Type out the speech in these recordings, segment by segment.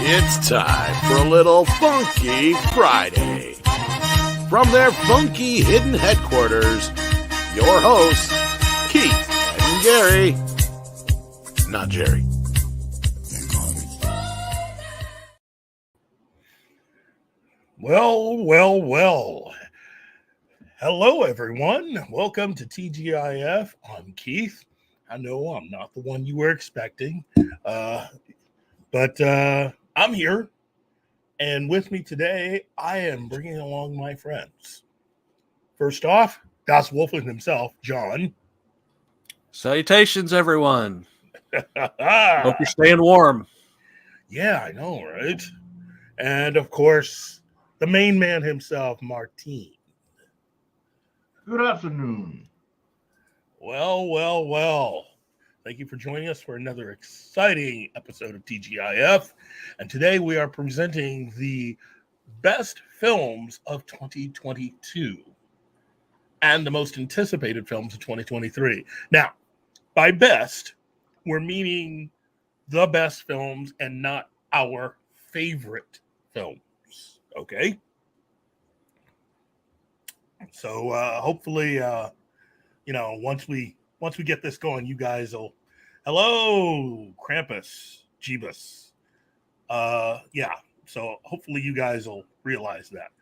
It's time for a little Funky Friday. From their funky hidden headquarters, your hosts, Keith and Gary. Not Jerry. Well. Hello, everyone. Welcome to TGIF. I'm Keith. I know I'm not the one you were expecting, but I'm here. And with me today, I am bringing along my friends. First off, Das Wolfman himself, John. Salutations, everyone. Hope Hope you're staying warm. Yeah, I know, right? And of course, the main man himself, Martine. Good afternoon. Well. Thank you for joining us for another exciting episode of TGIF. And today we are presenting the best films of 2022 and the most anticipated films of 2023. Now, by best, we're meaning the best films and not our favorite films. Okay? So hopefully, once we get this going, you guys will. Hello, Krampus, Jeebus. So hopefully you guys will realize that.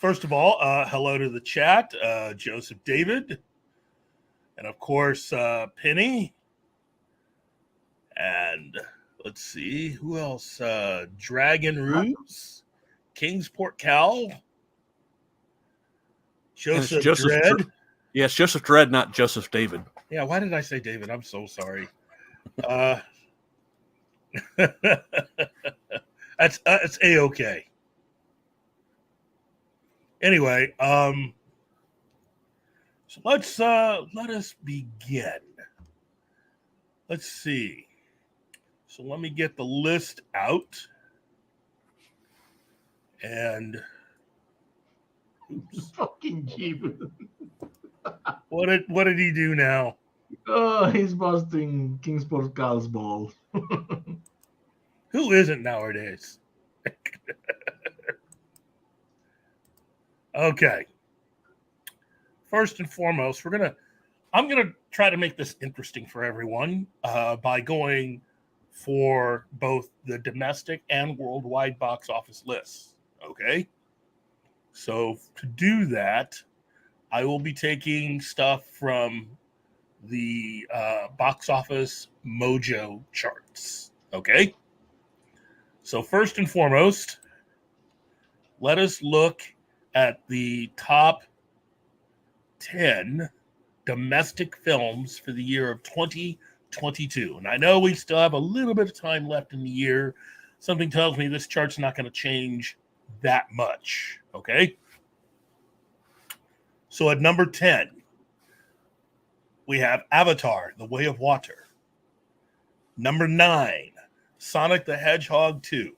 First of all, hello to the chat, Joseph David, and of course Penny, and let's see who else. Dragon Ruse, Kingsport Cal. Joseph Dredd. Yes, Joseph Dredd, not Joseph David. Yeah, why did I say David? I'm so sorry. It's A-okay. Anyway, so let us begin. Let's see. So let me get the list out. And oops. Fucking Jeebus. What did he do now? Oh, he's busting Kingsport Cal's ball. Who isn't nowadays? Okay. First and foremost, I'm gonna try to make this interesting for everyone by going for both the domestic and worldwide box office lists. Okay. So to do that, I will be taking stuff from the box office mojo charts. Okay. So first and foremost, let us look at the top 10 domestic films for the year of 2022. And I know we still have a little bit of time left in the year. Something tells me this chart's not going to change that much. Okay. So at number 10, we have Avatar, The Way of Water. Number 9, Sonic the Hedgehog 2.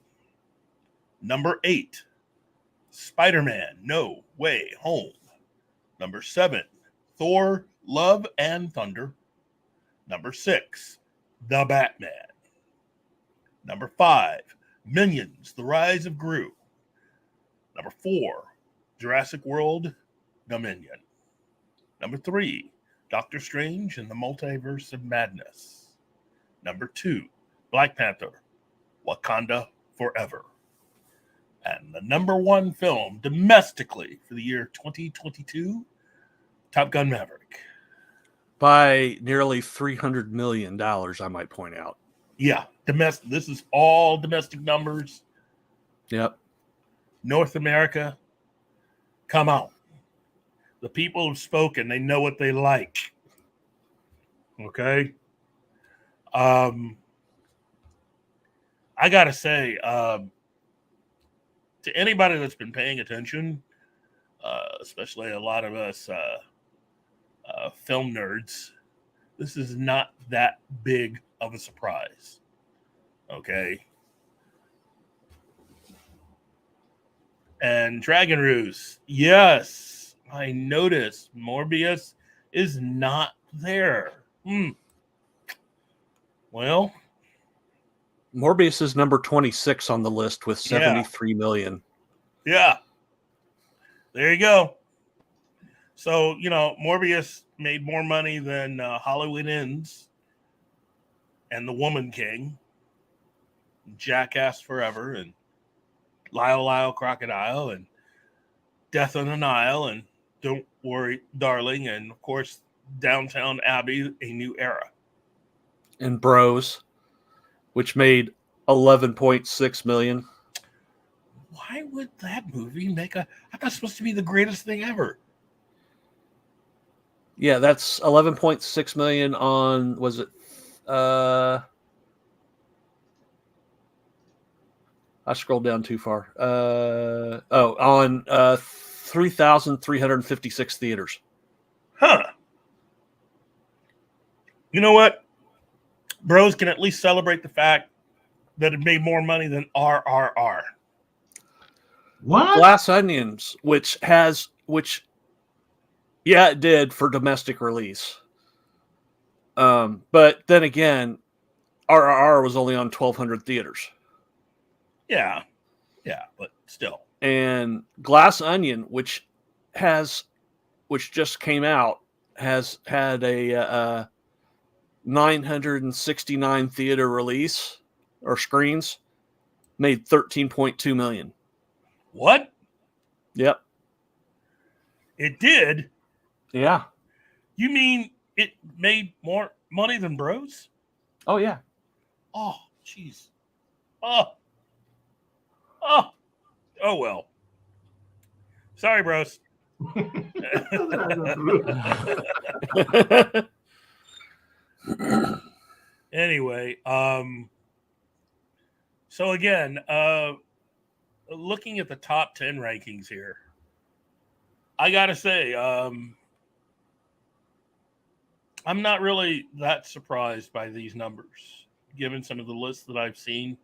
Number 8, Spider-Man, No Way Home. Number 7, Thor, Love and Thunder. Number 6, The Batman. Number 5, Minions, The Rise of Gru. Number 4, Jurassic World, Dominion. Number 3, Doctor Strange and the Multiverse of Madness. Number 2, Black Panther, Wakanda Forever. And the number 1 film domestically for the year 2022, Top Gun Maverick. By nearly $300 million, I might point out. Yeah, domestic. This is all domestic numbers. Yep. North America, come on. The people have spoken. They know what they like. Okay. I got to say, to anybody that's been paying attention, especially a lot of us film nerds, this is not that big of a surprise. Okay. And Dragon Ruse, yes, I noticed Morbius is not there. Well, Morbius is number 26 on the list with 73 million. Yeah. There you go. So, Morbius made more money than Hollywood Ends and The Woman King, Jackass Forever, and Lyle Crocodile, and Death on the Nile, and Don't Worry, Darling, and, of course, Downtown Abbey, A New Era. And Bros, which made 11.6 million. Why would that movie make I thought it was supposed to be the greatest thing ever. Yeah, that's 11.6 million on, was it, I scrolled down too far. On 3,356 theaters. Huh. You know what? Bros can at least celebrate the fact that it made more money than RRR. What? Glass Onions, which yeah, it did for domestic release. But then again, RRR was only on 1,200 theaters. Yeah, but still. And Glass Onion, which just came out, has had a 969 theater release or screens, made 13.2 million. What? Yep. It did? Yeah. You mean it made more money than Bros? Oh, yeah. Oh, jeez. Oh, well. Sorry, Bros. Anyway, so again, looking at the top 10 rankings here, I gotta say, I'm not really that surprised by these numbers, given some of the lists that I've seen.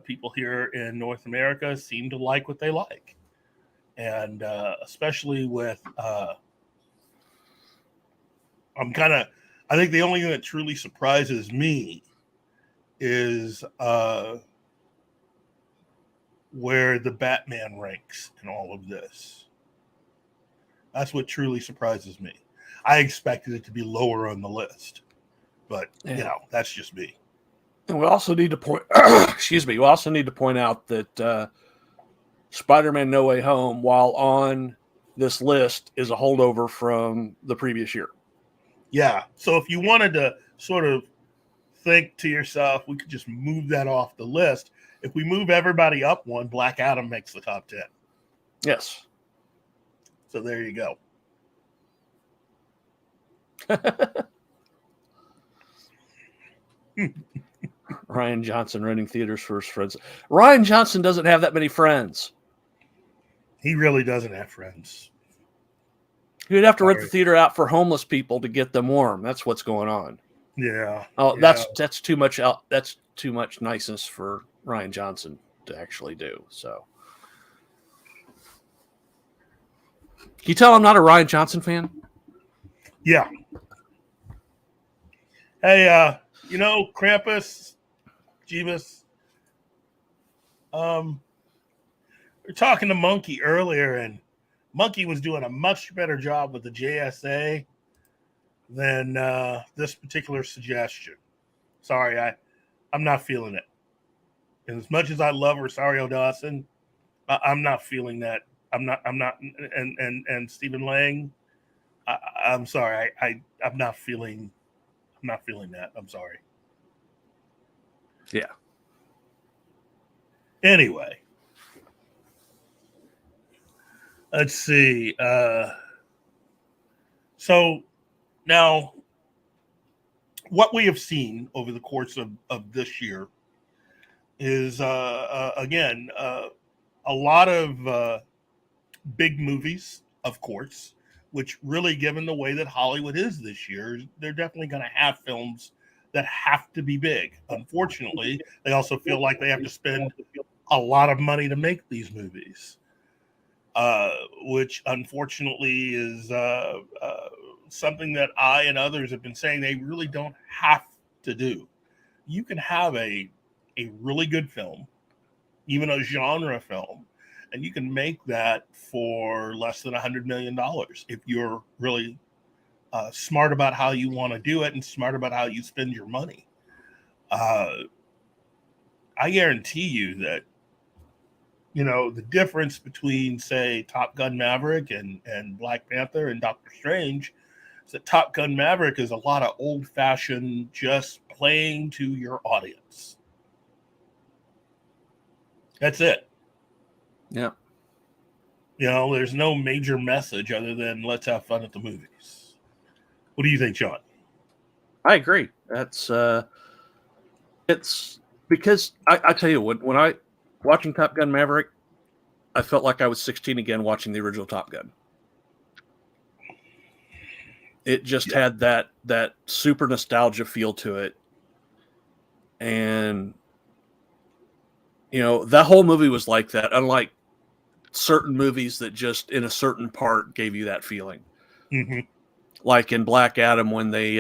People here in North America seem to like what they like. And especially with, I think the only thing that truly surprises me is where the Batman ranks in all of this. That's what truly surprises me. I expected it to be lower on the list, but that's just me. And we also need to point, we also need to point out that Spider-Man No Way Home, while on this list, is a holdover from the previous year. Yeah. So if you wanted to sort of think to yourself, we could just move that off the list. If we move everybody up one, Black Adam makes the top 10. Yes. So there you go. Ryan Johnson renting theaters for his friends. Ryan Johnson doesn't have that many friends. He really doesn't have friends. You'd have to rent the theater out for homeless people to get them warm. That's what's going on. Yeah. Oh, yeah. That's too much. That's too much niceness for Ryan Johnson to actually do. So, can you tell I'm not a Ryan Johnson fan? Yeah. Hey, Krampus, Jeebus. We were talking to Monkey earlier, and Monkey was doing a much better job with the JSA than this particular suggestion. Sorry, I'm not feeling it. And as much as I love Rosario Dawson, I'm not feeling that. I'm not. And Stephen Lang, I'm sorry. I'm not feeling. I'm not feeling that. I'm sorry. Yeah. Anyway. Let's see. So now, what we have seen over the course of this year is, again, a lot of big movies, of course, which really, given the way that Hollywood is this year, they're definitely going to have films that have to be big. Unfortunately, they also feel like they have to spend a lot of money to make these movies. Which unfortunately is something that I and others have been saying they really don't have to do. you can have a really good film, even a genre film, and you can make that for less than $100 million if you're really smart about how you want to do it and smart about how you spend your money. I guarantee you that, the difference between, say, Top Gun Maverick and Black Panther and Doctor Strange is that Top Gun Maverick is a lot of old-fashioned, just playing to your audience. That's it. Yeah. There's no major message other than let's have fun at the movies. What do you think, Sean? I agree. That's it's because I tell you when I watching Top Gun Maverick, I felt like I was 16 again watching the original Top Gun. It just had that super nostalgia feel to it. And that whole movie was like that, unlike certain movies that just in a certain part gave you that feeling. Mm-hmm. Like in Black Adam when they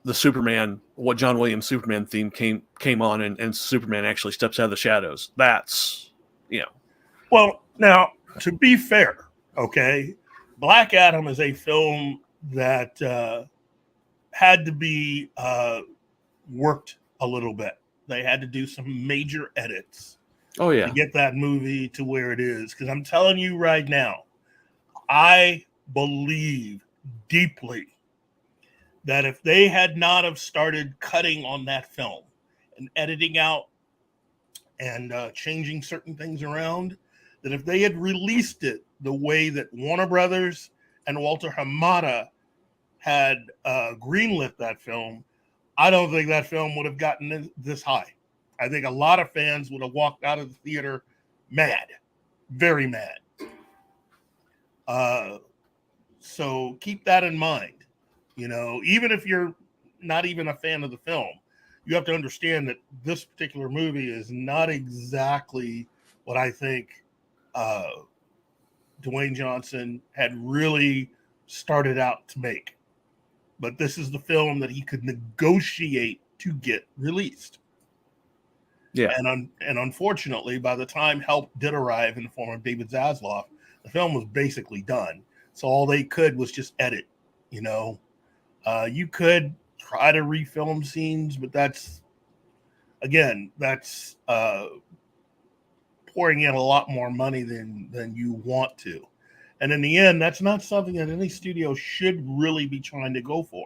the Superman, what John Williams Superman theme came on and Superman actually steps out of the shadows. That's, Well, now, to be fair, okay, Black Adam is a film that had to be worked a little bit. They had to do some major edits to get that movie to where it is. Because I'm telling you right now, I believe deeply that if they had not have started cutting on that film and editing out and changing certain things around, that if they had released it the way that Warner Brothers and Walter Hamada had greenlit that film, I don't think that film would have gotten this high. I think a lot of fans would have walked out of the theater mad, very mad. So keep that in mind. Even if you're not even a fan of the film, you have to understand that this particular movie is not exactly what I think Dwayne Johnson had really started out to make. But this is the film that he could negotiate to get released. Yeah. And unfortunately, by the time help did arrive in the form of David Zaslav, the film was basically done. So all they could was just edit, You could try to refilm scenes, but that's pouring in a lot more money than you want to. And in the end, that's not something that any studio should really be trying to go for.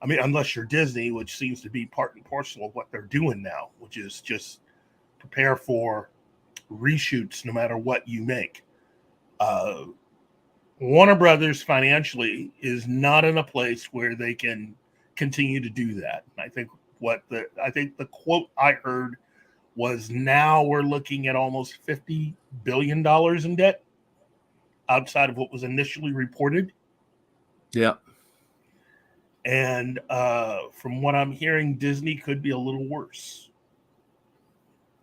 I mean, unless you're Disney, which seems to be part and parcel of what they're doing now, which is just prepare for reshoots no matter what you make. Warner Brothers financially is not in a place where they can continue to do that. I think the quote I heard was now we're looking at almost $50 billion in debt outside of what was initially reported. Yeah. And from what I'm hearing, Disney could be a little worse.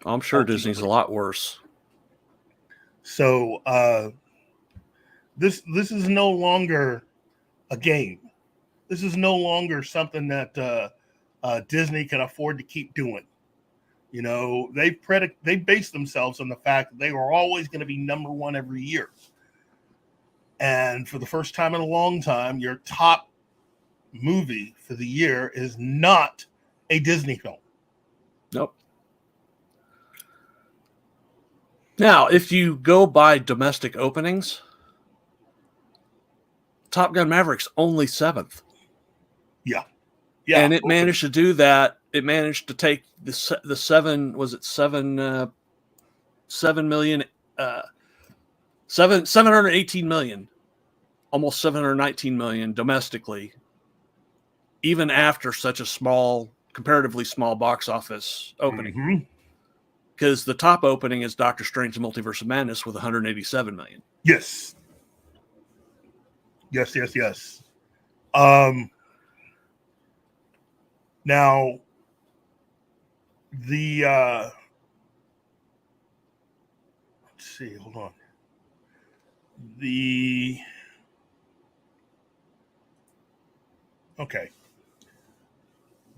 I'm sure Disney's a lot worse. So this is no longer a game. This is no longer something that Disney can afford to keep doing. They based themselves on the fact that they were always going to be number one every year. And for the first time in a long time, your top movie for the year is not a Disney film. Nope. Now, if you go by domestic openings, Top Gun Maverick's only 7th. Yeah. And it managed to do that. It managed to take the 718 million, almost 719 million domestically, even after such a comparatively small box office opening. Because the top opening is Doctor Strange: The Multiverse of Madness with 187 million. Yes. Now, let's see, hold on.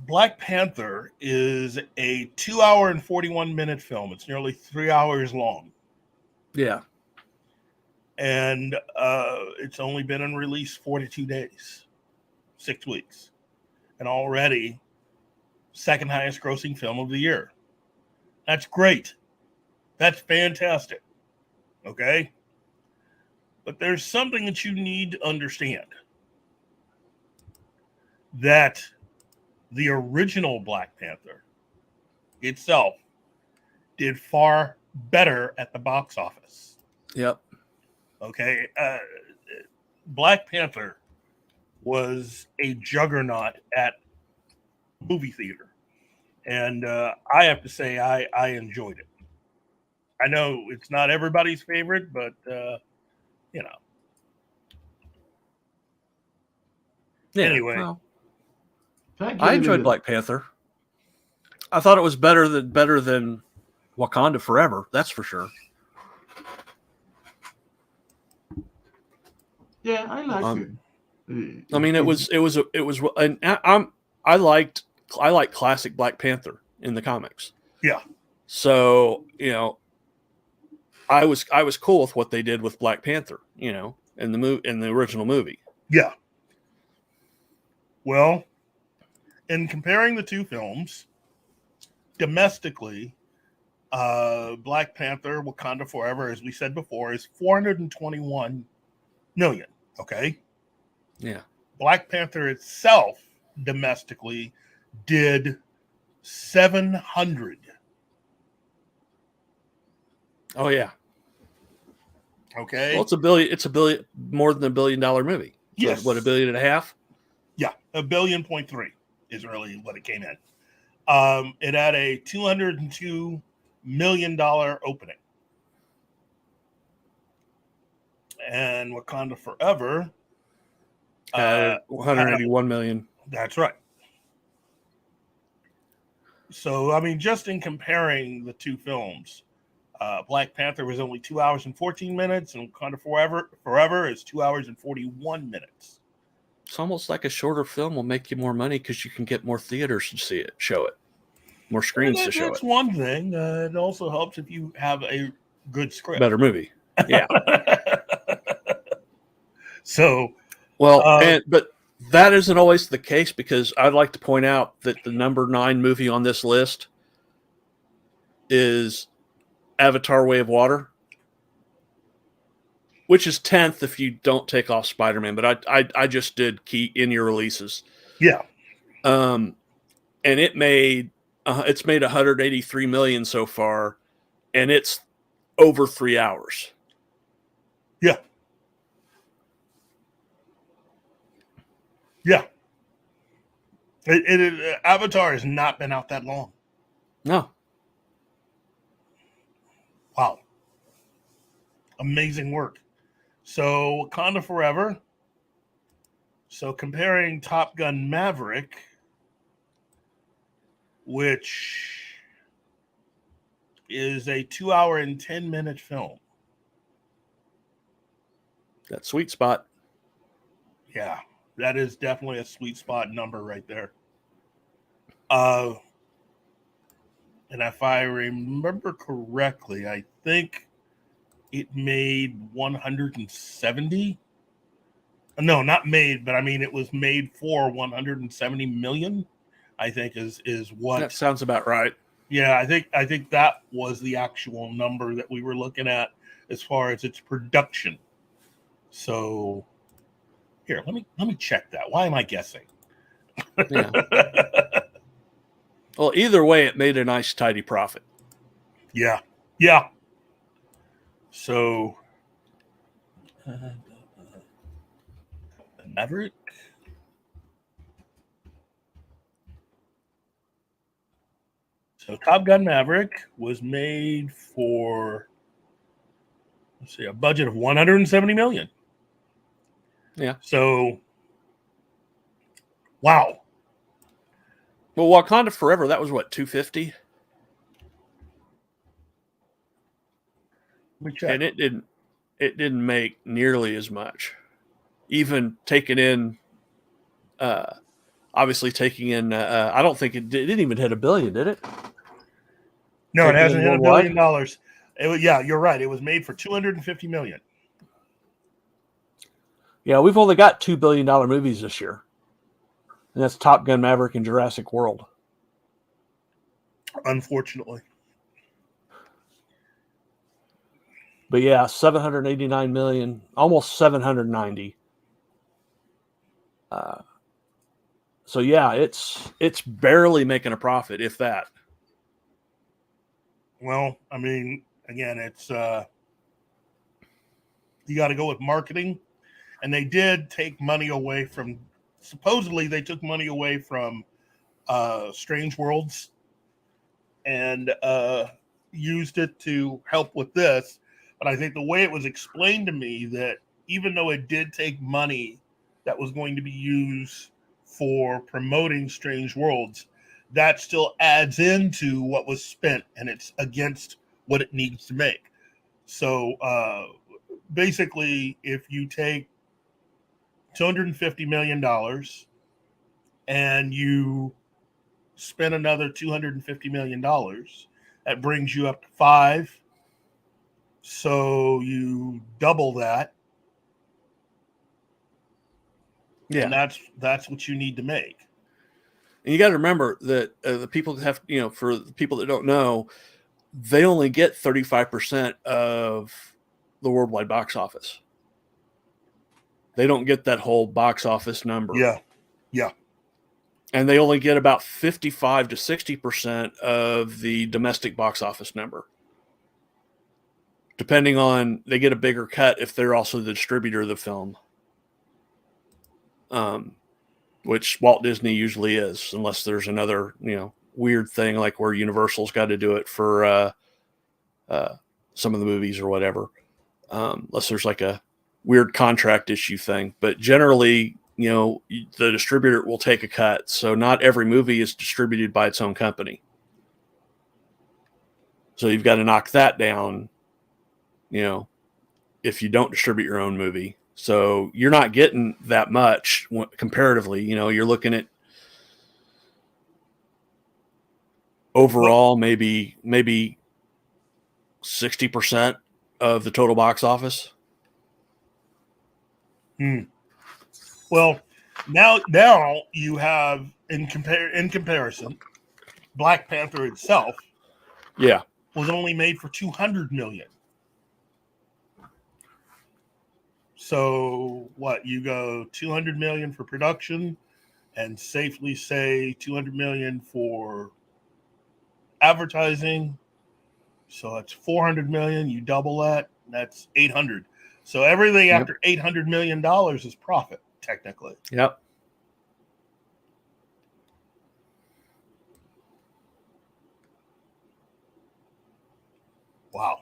Black Panther is a 2-hour and 41-minute film. It's nearly 3 hours long. Yeah. And it's only been in release 42 days, 6 weeks. And already second highest grossing film of the year. That's great. That's fantastic. Okay? But there's something that you need to understand. That the original Black Panther itself did far better at the box office. Yep. Okay? Black Panther was a juggernaut at movie theater. And I have to say, I enjoyed it. I know it's not everybody's favorite, but, you know. Yeah, Anyway. well, Thank you, I enjoyed Black Panther. I thought it was better than Wakanda Forever. That's for sure. Yeah, I liked it. I mean, it was, and I like classic Black Panther in the comics. Yeah. So, I was cool with what they did with Black Panther, in the original movie. Yeah. Well, in comparing the two films, domestically, Black Panther, Wakanda Forever, as we said before, is 421 million. Okay. Yeah. Black Panther itself domestically did 700. Oh yeah. Okay. Well, it's a billion, more than $1 billion movie. So Yes. what, $1.5 billion? Yeah. $1.3 billion is really what it came in. It had a $202 million opening. And Wakanda Forever 181 million. That's right. So, I mean, just in comparing the two films, Black Panther was only 2 hours and 14 minutes, and Wakanda Forever is 2 hours and 41 minutes. It's almost like a shorter film will make you more money because you can get more theaters to show it, more screens to show it. That's one thing. It also helps if you have a good script. Better movie. Yeah. So, but that isn't always the case, because I'd like to point out that the number 9 movie on this list is Avatar: Way of Water, which is 10th if you don't take off Spider-Man. But I just did key in your releases. Yeah. And it's made 183 million so far, and it's over 3 hours. Yeah. Yeah. Avatar has not been out that long. No. Wow. Amazing work. So, Wakanda Forever. So, comparing Top Gun Maverick, which is a 2 hour and 10-minute film. That sweet spot. Yeah, that is definitely a sweet spot number right there. And if I remember correctly, I think it made 170. No, not made, but I mean, it was made for 170 million, I think is what. That sounds about right. Yeah, I think that was the actual number that we were looking at as far as its production. So here, let me check that. Why am I guessing? Yeah. Well, either way, it made a nice, tidy profit. Yeah. Yeah. So, Maverick. So, Top Gun Maverick was made for, let's see, a budget of 170 million. Yeah. So, wow. Well, Wakanda Forever, that was what, 250? Let me check. And it didn't make nearly as much. Even taking in obviously taking in. I don't think it didn't even hit $1 billion, did it? No, it Taking hasn't in hit $1 worldwide? billion. Yeah, you're right. It was made for $250 million. Yeah, we've only got $2 billion movies this year, and that's Top Gun: Maverick and Jurassic World. Unfortunately. But yeah, 789 million, almost 790. So yeah, it's barely making a profit, if that. Well, I mean, again, it's you got to go with marketing, and they did take money away from. Supposedly, they took money away from Strange Worlds and used it to help with this. But I think the way it was explained to me that even though it did take money that was going to be used for promoting Strange Worlds, that still adds into what was spent, and it's against what it needs to make. So basically, if you take $250 million and you spend another $250 million, that brings you up to five. So you double that, Yeah, and that's what you need to make. and you got to remember that the people that have, for the people that don't know, they only get 35% of the worldwide box office. They don't get that whole box office number. Yeah, yeah. And they only get about 55 to 60% of the domestic box office number. Depending on, they get a bigger cut if they're also the distributor of the film. Which Walt Disney usually is, unless there's another, weird thing like where Universal's got to do it for some of the movies or whatever. Unless there's like a weird contract issue thing. But generally, the distributor will take a cut. So not every movie is distributed by its own company. So you've got to knock that down, if you don't distribute your own movie. So you're not getting that much comparatively. You're looking at overall maybe 60% of the total box office. Well, now you have in comparison, Black Panther itself, was only made for $200 million. So what, you go $200 million for production, and safely say $200 million for advertising. So that's $400 million. You double that, that's $800. So everything after $800 million is profit, technically. Yep. Wow.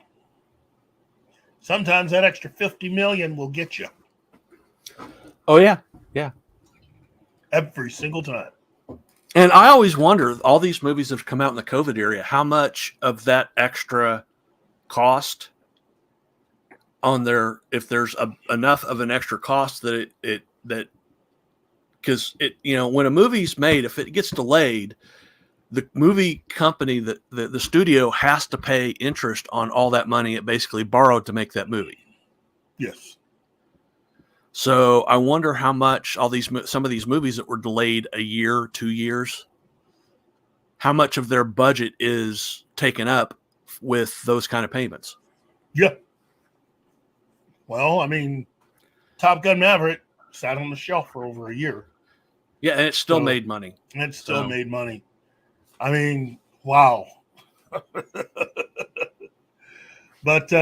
Sometimes that extra $50 million will get you. Oh yeah, yeah. Every single time. And I always wonder, all these movies that have come out in the COVID area, how much of that extra cost on there, if there's enough of an extra cost that because when a movie's made, if it gets delayed, the movie company, that the studio has to pay interest on all that money it basically borrowed to make that movie. Yes. So I wonder how much some of these movies that were delayed a year, 2 years, how much of their budget is taken up with those kind of payments. Yeah. Well, I mean, Top Gun Maverick sat on the shelf for over a year. Yeah, and it still made money. And it still made money. I mean, wow. But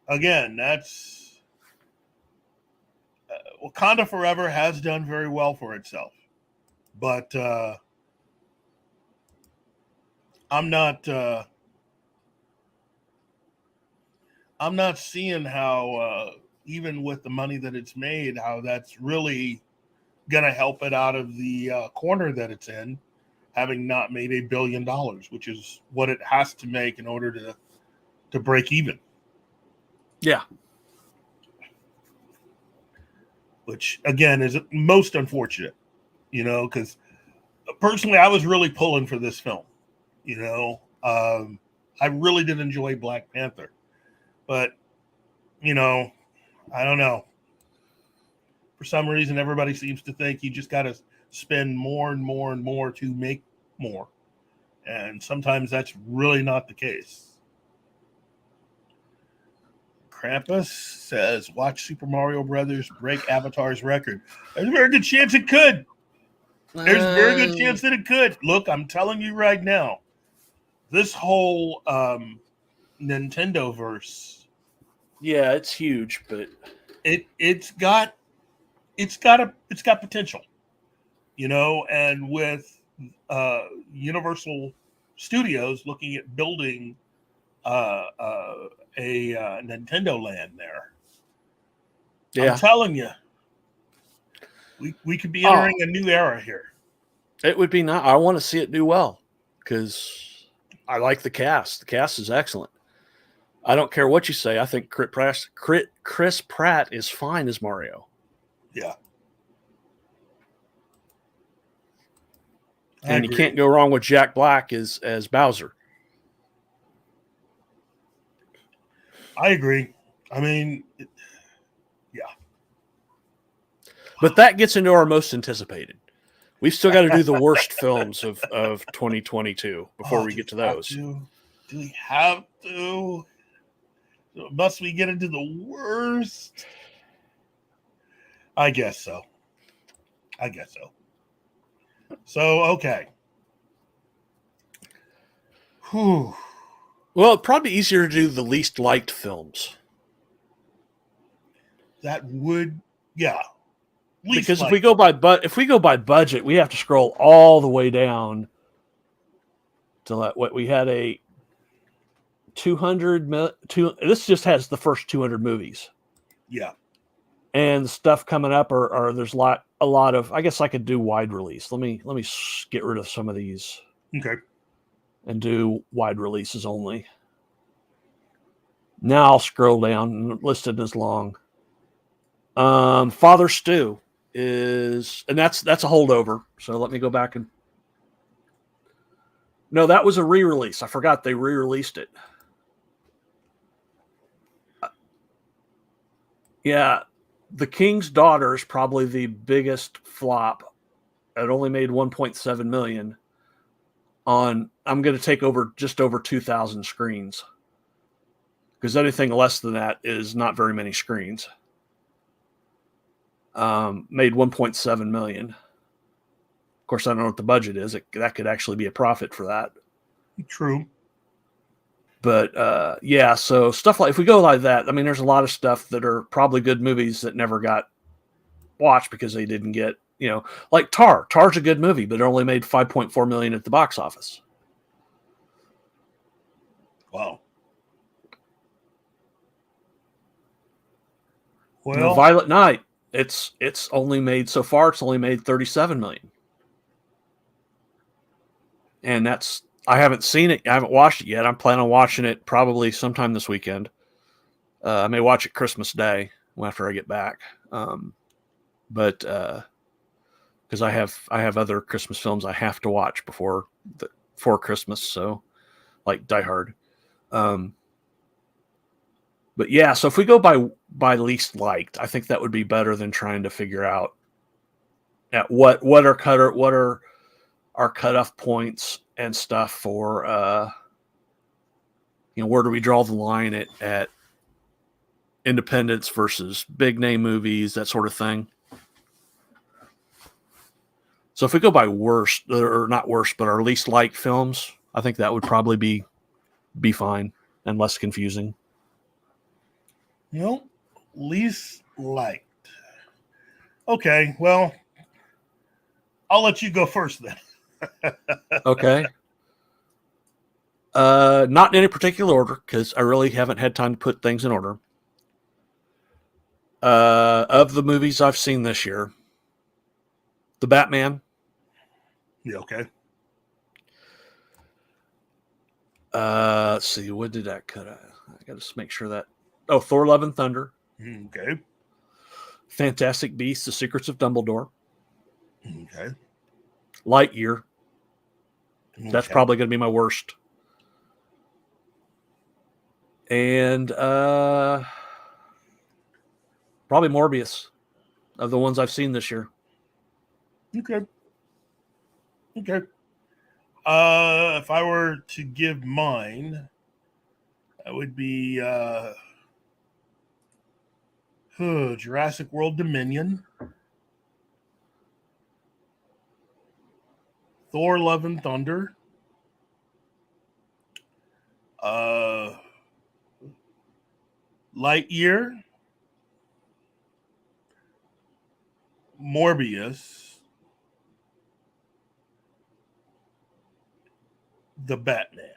again, that's Wakanda Forever has done very well for itself. But I'm not seeing how even with the money that it's made, how that's really going to help it out of the corner that it's in, having not made $1 billion, which is what it has to make in order to break even. Yeah. which again is most unfortunate, because personally I was really pulling for this film. I really did enjoy Black Panther, but I don't know. For some reason, everybody seems to think you just got to spend more and more and more to make more, and sometimes that's really not the case. Krampus says, watch Super Mario Brothers break Avatar's record. There's a very good chance it could. There's a very good chance that it could. Look, I'm telling you right now, this whole Nintendo verse. Yeah, it's huge, but it's got potential, and with Universal Studios looking at building a Nintendo land there. Yeah. I'm telling you, we could be entering a new era here. It would be not. I want to see it do well because I like the cast. The cast is excellent. I don't care what you say. I think Chris Pratt is fine as Mario. Yeah. And you can't go wrong with Jack Black as Bowser. I agree. I mean, yeah. But that gets into our most anticipated. We've still got to do the worst films of 2022 before we get to those. Do we have to? Must we get into the worst? I guess so. So, okay. Whew. Well, it'd probably be easier to do the least liked films. That would, yeah. Because if we go by budget, we have to scroll all the way down to what we had a 200. This just has the first 200 movies. Yeah. And the stuff coming up are there's a lot of. I guess I could do wide release. Let me get rid of some of these. Okay. And do wide releases only. Now I'll scroll down and list it as long. Father Stew is, and that's a holdover. So let me go back and. No, that was a re-release. I forgot they re-released it. Yeah, The King's Daughter is probably the biggest flop. It only made 1.7 million. I'm going to take just over 2,000 screens. Because anything less than that is not very many screens. Made 1.7 million. Of course, I don't know what the budget is. That could actually be a profit for that. True. But yeah, so stuff like, if we go like that, I mean, there's a lot of stuff that are probably good movies that never got watched because they didn't get, like Tar. Tar's a good movie, but it only made 5.4 million at the box office. Wow. Well, Violet Night, it's only made so far. It's only made 37 million, and I haven't seen it. I haven't watched it yet. I'm planning on watching it probably sometime this weekend. I may watch it Christmas Day after I get back. But because I have other Christmas films I have to watch before Christmas, so like Die Hard. But yeah, so if we go by least liked, I think that would be better than trying to figure out at what are our cutoff points and stuff for where do we draw the line at independence versus big name movies, that sort of thing. So if we go by worst, or not worst, but our least liked films, I think that would probably be fine and less confusing. Least liked. Okay, well, I'll let you go first then. Okay. Not in any particular order, because I really haven't had time to put things in order. Of the movies I've seen this year, The Batman. Yeah, okay. Let's see, what did that cut out? I got to make sure that. Oh, Thor: Love and Thunder. Okay. Fantastic Beasts: The Secrets of Dumbledore. Okay. Lightyear. That's Okay. probably going to be my worst. And probably Morbius of the ones I've seen this year. Okay. Okay. If I were to give mine, that would be Jurassic World Dominion, Thor: Love and Thunder, Lightyear, Morbius, the Batman.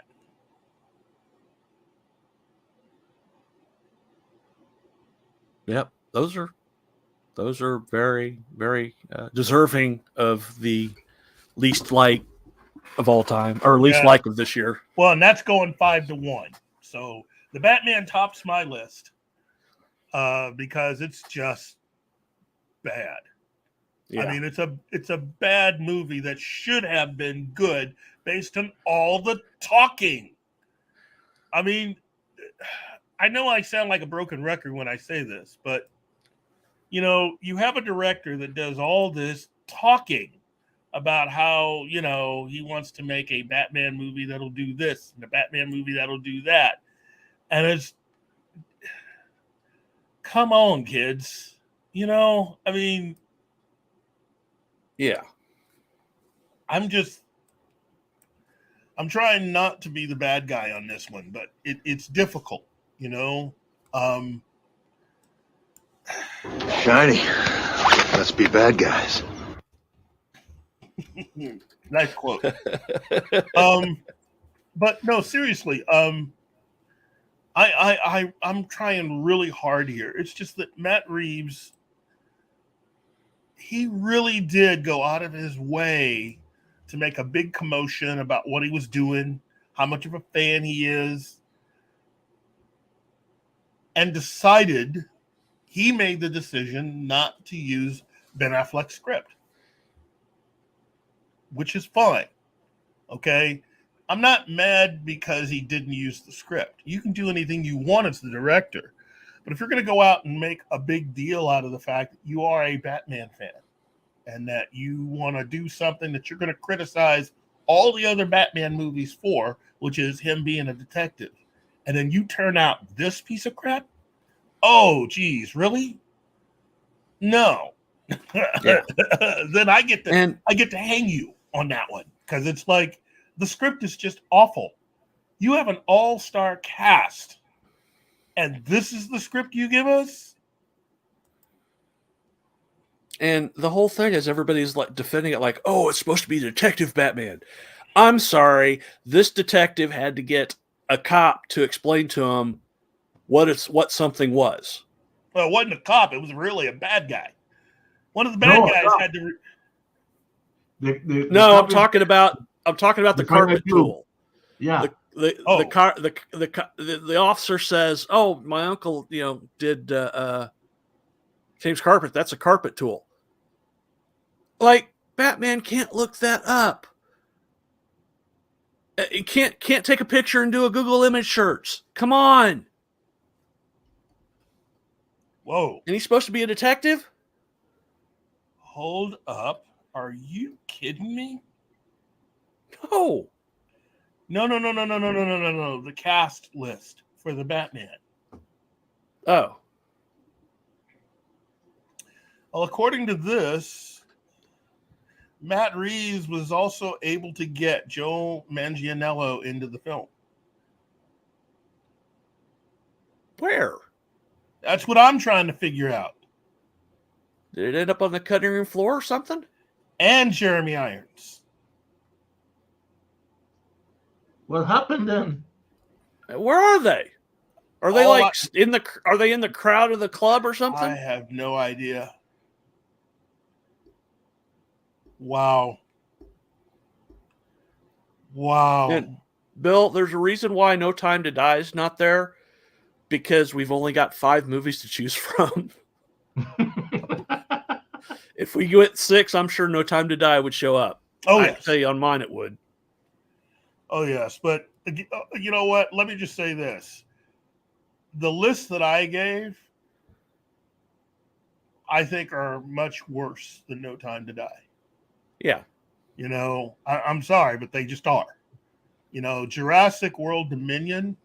Yep, those are very, very deserving of the least like of all time, or least like of this year. Well, and that's going 5-1. So the Batman tops my list because it's just bad. Yeah. I mean, it's a bad movie that should have been good based on all the talking. I mean, I know I sound like a broken record when I say this, but you have a director that does all this talking about how, he wants to make a Batman movie that'll do this and a Batman movie that'll do that. And it's, come on, kids. I mean, yeah. I'm trying not to be the bad guy on this one, but it's difficult, Shiny. Let's be bad guys. Nice quote. But no, seriously, I'm trying really hard here. It's just that Matt Reeves, he really did go out of his way to make a big commotion about what he was doing, how much of a fan he is, and he made the decision not to use Ben Affleck's script, which is fine. Okay? I'm not mad because he didn't use the script. You can do anything you want as the director. But if you're going to go out and make a big deal out of the fact that you are a Batman fan and that you want to do something that you're going to criticize all the other Batman movies for, which is him being a detective, and then you turn out this piece of crap, oh, geez, really? No. Yeah. Then I get to hang you on that one because it's like the script is just awful. You have an all-star cast, and this is the script you give us? And the whole thing is everybody's like defending it like, oh, it's supposed to be Detective Batman. I'm sorry. This detective had to get a cop to explain to him what something was. Well, it wasn't a cop. It was really a bad guy. One of the bad guys had to. I'm talking about the carpet tool. Yeah. The officer says, "Oh, my uncle, did James Carpet. That's a carpet tool." Like, Batman can't look that up. He can't take a picture and do a Google image search. Come on. Whoa. And he's supposed to be a detective? Hold up. Are you kidding me? No. No. The cast list for the Batman. Oh. Well, according to this, Matt Reeves was also able to get Joe Manganiello into the film. Where? That's what I'm trying to figure out. Did it end up on the cutting room floor or something? And Jeremy Irons. What happened then? Where are they? Are they Are they in the crowd of the club or something? I have no idea. Wow. And Bill, there's a reason why No Time to Die is not there, because we've only got 5 movies to choose from. If we go at 6, I'm sure No Time to Die would show up. Oh, I yes. can tell you on mine it would. Oh, yes. But you know what? Let me just say this. The list that I gave, I think, are much worse than No Time to Die. Yeah. You know, I'm sorry, but they just are. You know, Jurassic World Dominion.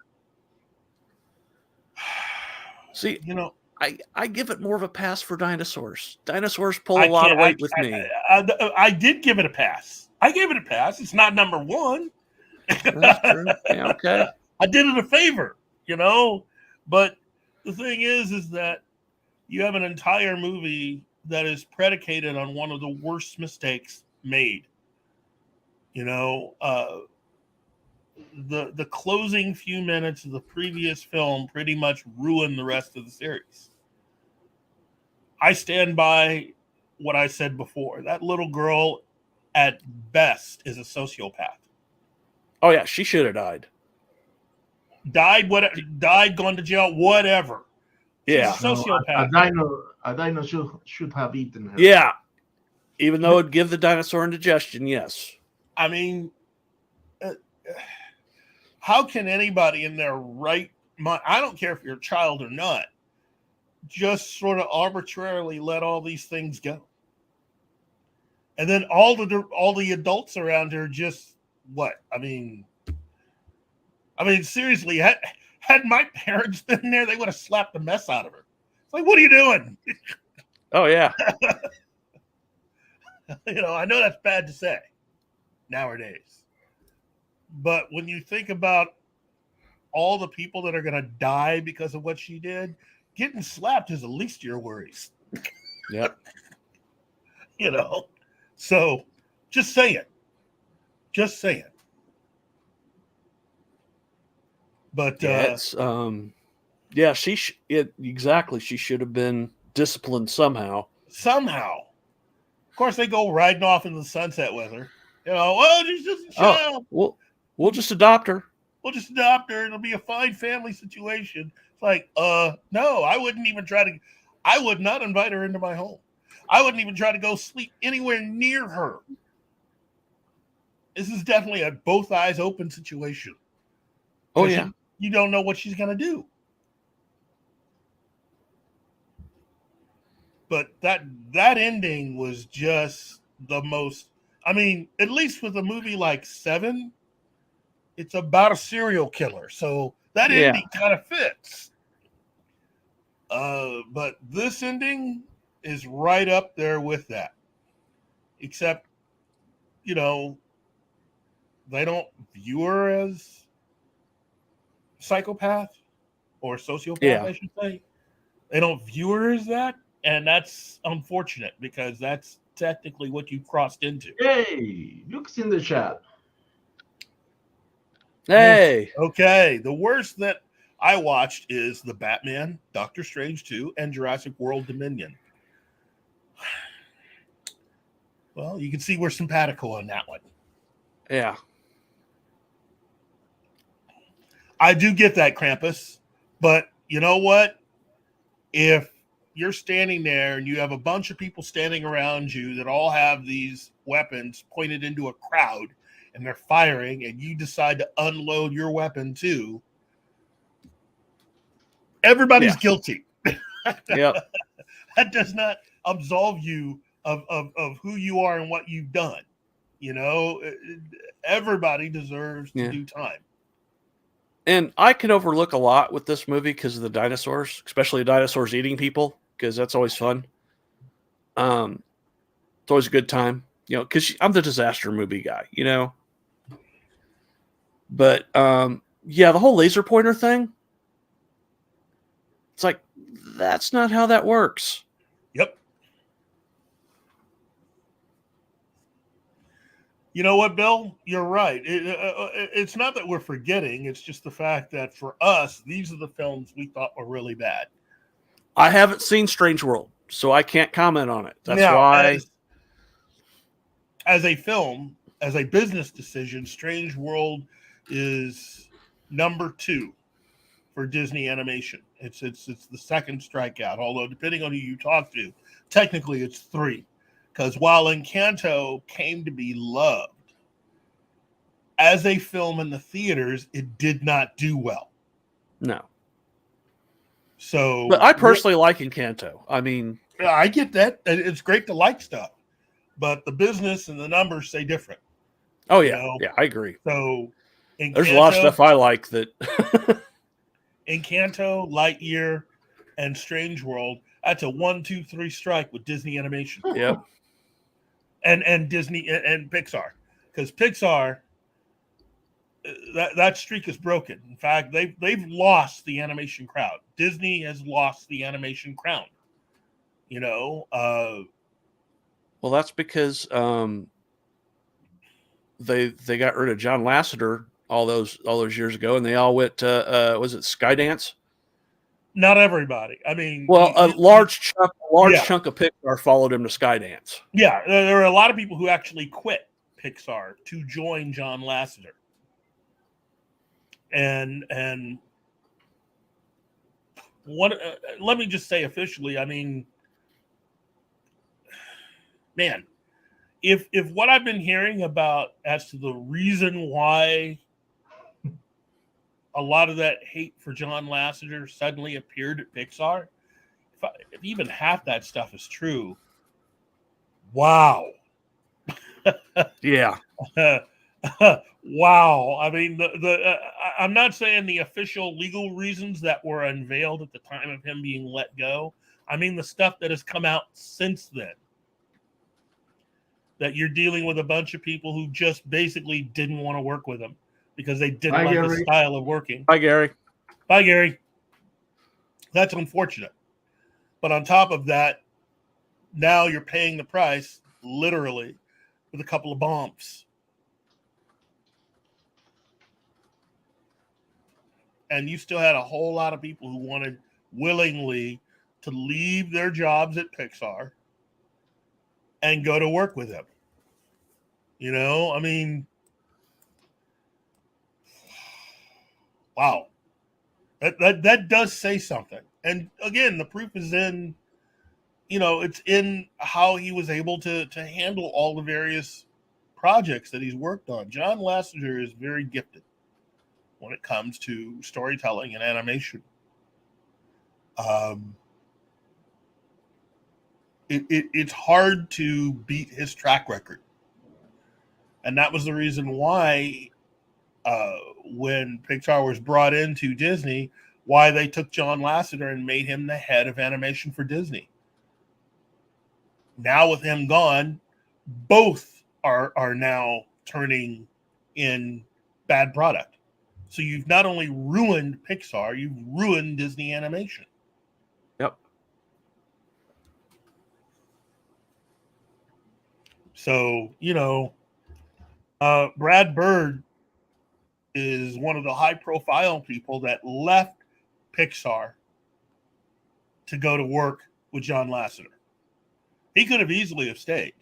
See, you know, I give it more of a pass for dinosaurs. Dinosaurs pull I a lot of can't- weight I- with I- me. I did give it a pass. I gave it a pass. It's not number one. That's true. Yeah, okay. I did it a favor, you know. But the thing is that you have an entire movie that is predicated on one of the worst mistakes made. You know, the closing few minutes of the previous film pretty much ruined the rest of the series. I stand by what I said before. That little girl, at best, is a sociopath. Oh yeah, she should have died. Died, gone to jail, whatever. Yeah. She's a sociopath. A dino should have eaten her. Yeah. Even though it'd give the dinosaur indigestion, yes. I mean, how can anybody in their right mind, I don't care if you're a child or not, just sort of arbitrarily let all these things go? And then all the adults around her just what? I mean, seriously, had my parents been there, they would have slapped the mess out of her. It's like, what are you doing? Oh yeah. You know, I know that's bad to say nowadays, but when you think about all the people that are going to die because of what she did, getting slapped is the least of your worries. Yep. You know, so just say it. Just say it. But yeah, exactly. She should have been disciplined somehow. Somehow, of course, they go riding off in the sunset with her. You know, oh, she's just a child. We'll just adopt her. We'll just adopt her. It'll be a fine family situation. It's like, no, I wouldn't even try to. I would not invite her into my home. I wouldn't even try to go sleep anywhere near her. This is definitely a both eyes open situation. Oh yeah. You don't know what she's going to do. But that ending was just the most. I mean, at least with a movie like Seven, it's about a serial killer, so that ending kind of fits. But this ending is right up there with that. Except, you know, they don't view her as psychopath or sociopath, I should say. They don't view her as that. And that's unfortunate because that's technically what you crossed into. Hey, Luke's in the chat. Hey. Okay. The worst that I watched is The Batman, Doctor Strange 2, and Jurassic World Dominion. Well, you can see we're simpatico on that one. Yeah. I do get that, Krampus. But you know what? If you're standing there and you have a bunch of people standing around you that all have these weapons pointed into a crowd and they're firing and you decide to unload your weapon too, everybody's guilty. Yep. That does not absolve you of who you are and what you've done. You know, everybody deserves to do time. And I can overlook a lot with this movie because of the dinosaurs, especially dinosaurs eating people, because that's always fun. It's always a good time, you know, because I'm the disaster movie guy, you know. But yeah, the whole laser pointer thing, it's like, that's not how that works. Yep. You know what, Bill? You're right. It's not that we're forgetting. It's just the fact that for us, these are the films we thought were really bad. I haven't seen Strange World, so I can't comment on it. That's now, why. As a film, as a business decision, Strange World is number 2 for Disney Animation. It's the second strikeout. Although depending on who you talk to, technically it's 3. Because while Encanto came to be loved, as a film in the theaters, it did not do well. No. So, But I personally like Encanto. I mean, I get that. It's great to like stuff, but the business and the numbers say different. oh You yeah, know? yeah, I agree. So, There's a lot of stuff I like that. Encanto, Lightyear, and Strange World. That's a 1, 2, 3 strike with Disney Animation. Yep. And Disney and Pixar, because Pixar, that streak is broken. In fact, they've lost the animation crowd. Disney has lost the animation crown. You know, Well, that's because they got rid of John Lasseter all those years ago, and they all went to was it Skydance? not everybody. I mean, Well, a large chunk of Pixar followed him to Skydance. Yeah, there are a lot of people who actually quit Pixar to join John Lasseter. And what? Let me just say officially. I mean, man, if what I've been hearing about as to the reason why a lot of that hate for John Lasseter suddenly appeared at Pixar, if even half that stuff is true, wow. Yeah. Wow. I mean, I'm not saying the official legal reasons that were unveiled at the time of him being let go. I mean, the stuff that has come out since then. That you're dealing with a bunch of people who just basically didn't want to work with him because they didn't like his style of working. Hi, Gary. Bye, Gary. That's unfortunate. But on top of that, now you're paying the price, literally, with a couple of bumps. And you still had a whole lot of people who wanted willingly to leave their jobs at Pixar and go to work with him. You know, I mean, wow. That does say something. And again, the proof is in, you know, it's in how he was able to handle all the various projects that he's worked on. John Lasseter is very gifted when it comes to storytelling and animation. It's hard to beat his track record. And that was the reason why when Pixar was brought into Disney, why they took John Lasseter and made him the head of animation for Disney. Now with him gone, both are now turning in bad product. So you've not only ruined Pixar, you've ruined Disney animation. Yep. So, you know, Brad Bird is one of the high-profile people that left Pixar to go to work with John Lasseter. He could have easily have stayed.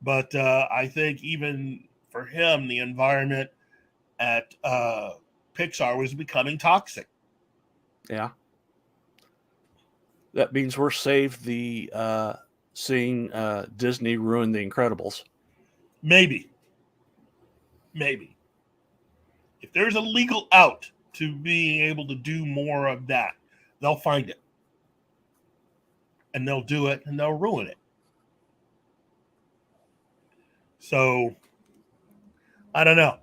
But I think even for him, the environment at Pixar was becoming toxic. Yeah. That means we're saved the seeing Disney ruin The Incredibles. Maybe. If there's a legal out to being able to do more of that, they'll find it. And they'll do it and they'll ruin it. So, I don't know.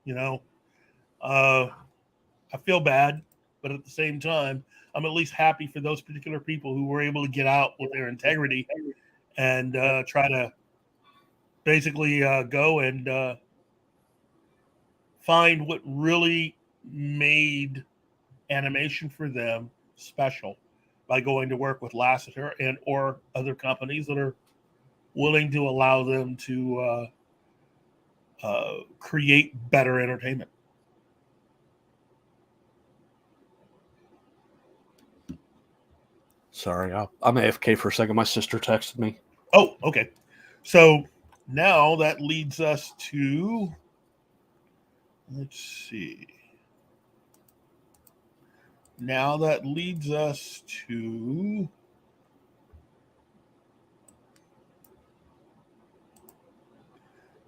You know, I feel bad, but at the same time, I'm at least happy for those particular people who were able to get out with their integrity and try to basically go and find what really made animation for them special by going to work with Lasseter and or other companies that are willing to allow them to create better entertainment. Sorry, I'm AFK for a second. My sister texted me. Oh, okay. So now that leads us to, let's see. Now that leads us to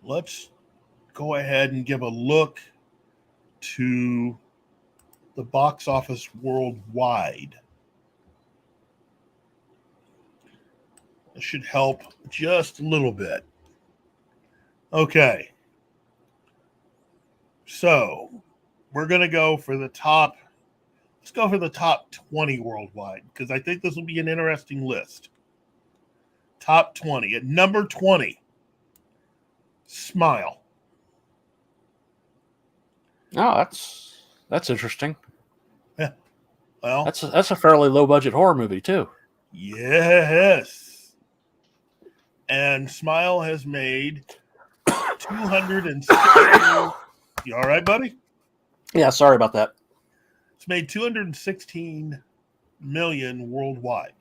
let's go ahead and give a look to the box office worldwide. This should help just a little bit. Okay. So we're going to go for the top. Let's go for the top 20 worldwide because I think this will be an interesting list. Top 20. At number 20, Smile. Oh, that's interesting. Yeah. Well, that's a fairly low budget horror movie too. Yes. And Smile has made 260. You all right, buddy? Yeah, sorry about that. It's made 216 million worldwide.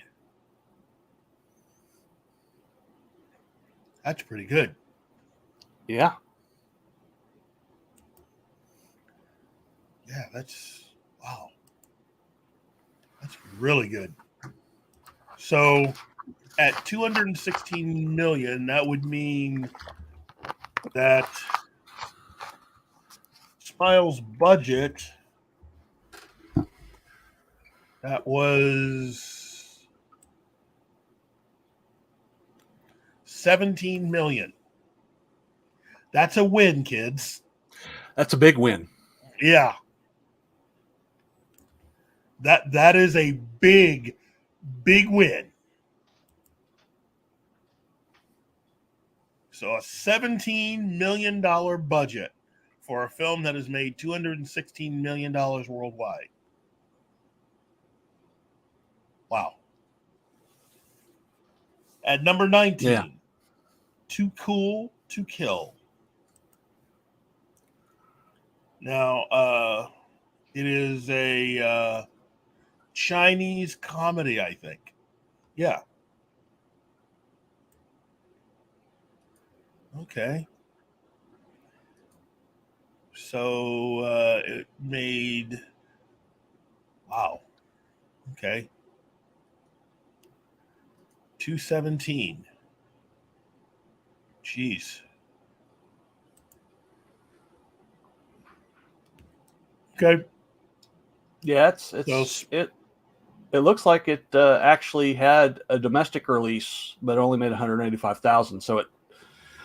That's pretty good. Yeah. Yeah, that's wow. That's really good. So at 216 million, that would mean that Smile's budget that was 17 million. That's a win, kids. That's a big win. Yeah. That is a big win. So a $17 million budget for a film that has made $216 million worldwide. Wow. At number 19, Yeah. Too Cool to Kill. Now, it is a Chinese comedy, I think. Yeah. Okay. So it made, wow. Okay. 217. Jeez. Okay. Yeah, So- it looks like it actually had a domestic release, but only made 185,000. So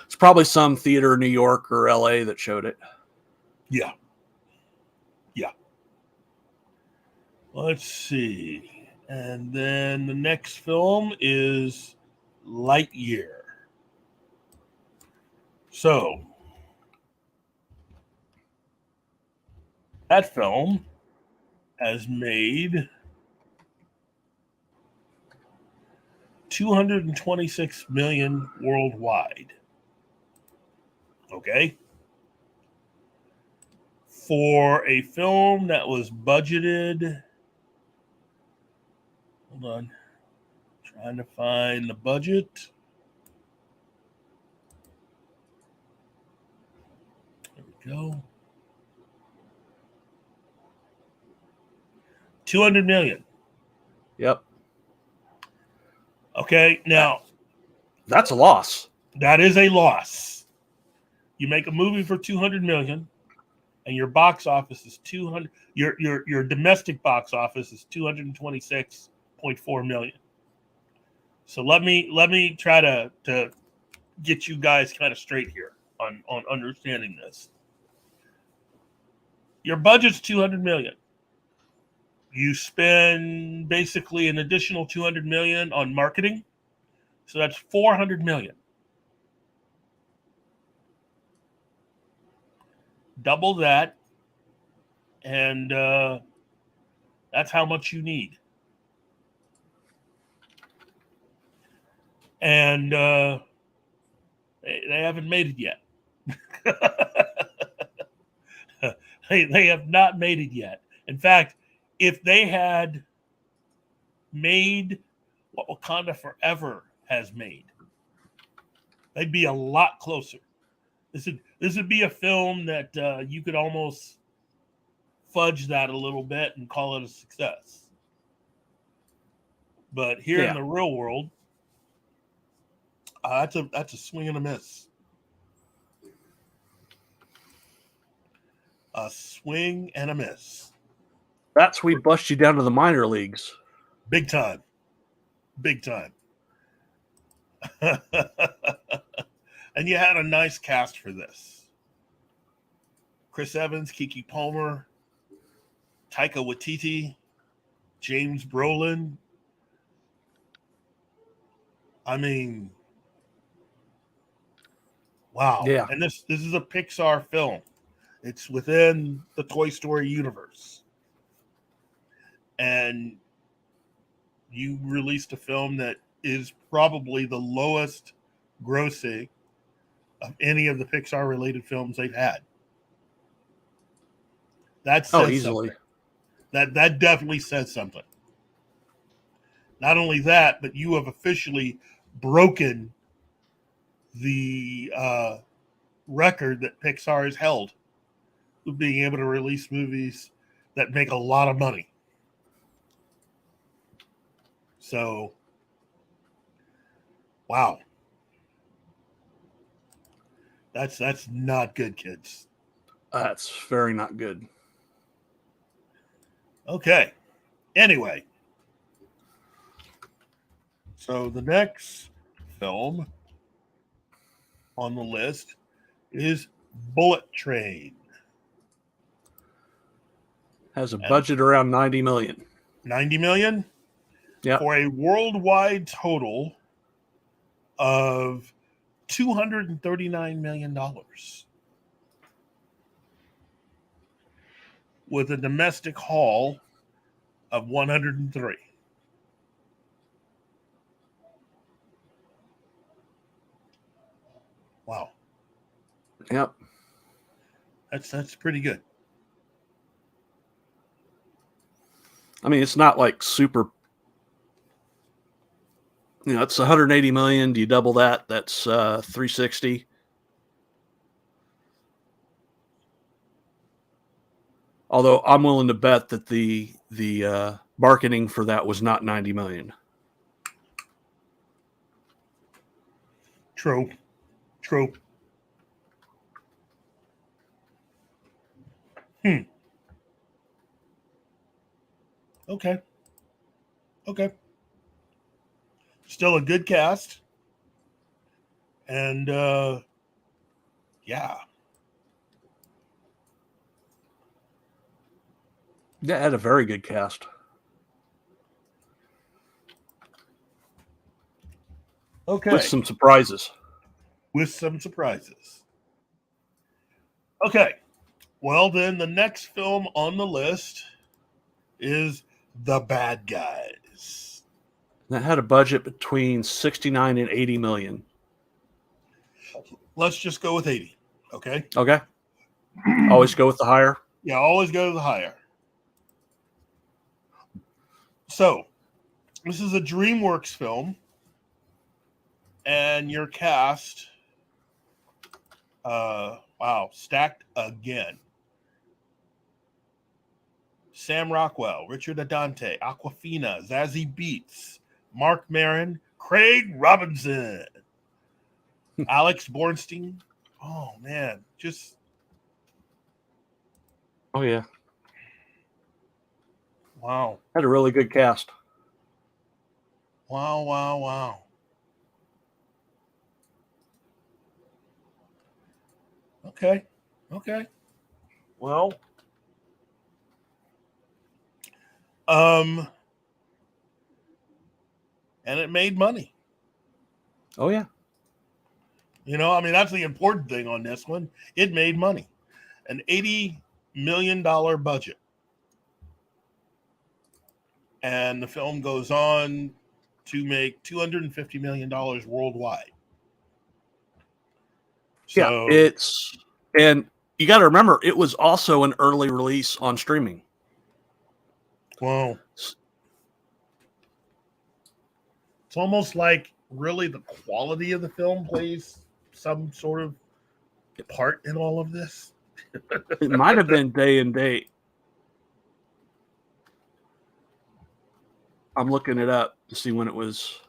it's probably some theater in New York or LA that showed it. Yeah. Yeah. Let's see. And then the next film is Lightyear. So that film has made 226 million worldwide. Okay. For a film that was budgeted, hold on, trying to find the budget. There we go. 200 million. Yep. Okay. Now, That's a loss. that is a loss. You make a movie for 200 million and your box office is 200, your domestic box office is 226.4 million. So let me try to get you guys kind of straight here on understanding this. Your budget's 200 million. You spend basically an additional 200 million on marketing. So that's 400 million. Double that, and that's how much you need. And they haven't made it yet. They have not made it yet. In fact, if they had made what Wakanda Forever has made, they'd be a lot closer. This would be a film that you could almost fudge that a little bit and call it a success. But here in the real world, that's a swing and a miss. A swing and a miss. That's we bust you down to the minor leagues. Big time. Big time. And you had a nice cast for this. Chris Evans, Kiki Palmer, Taika Waititi, James Brolin. I mean, wow. Yeah. And this is a Pixar film. It's within the Toy Story universe. And you released a film that is probably the lowest grossing of any of the Pixar related films they've had. That says easily. Something. That definitely says something. Not only that, but you have officially broken the record that Pixar has held of being able to release movies that make a lot of money. So, wow. That's not good, kids. That's very not good. Okay. Anyway. So the next film on the list is Bullet Train. Has a budget around 90 million. 90 million? Yeah. For a worldwide total of $239 million. With a domestic haul of 103. Wow. Yep. That's pretty good. I mean, it's not like super. It's 180 million. Do you double that? That's 360. Although I'm willing to bet that the marketing for that was not 90 million. True. Okay. Still a good cast. And yeah. Yeah, it had a very good cast. Okay. With some surprises. Okay. Well, then the next film on the list is The Bad Guys. That had a budget between 69 and 80 million. Let's just go with 80. Okay. Okay. Always go with the higher. Yeah, always go to the higher. So, this is a DreamWorks film, and your cast, stacked again. Sam Rockwell, Richard Adante, Awkwafina, Zazie Beetz, Mark Maron, Craig Robinson, Alex Bornstein. Oh, man. Just. Oh, yeah. Wow. Had a really good cast. Wow. Okay. Well. And it made money. Oh, yeah. That's the important thing on this one. It made money. An $80 million budget. And the film goes on to make $250 million worldwide. So, yeah, and you got to remember, it was also an early release on streaming. Well, it's almost like really the quality of the film plays some sort of part in all of this. It might have been day and date. I'm looking it up to see when it was.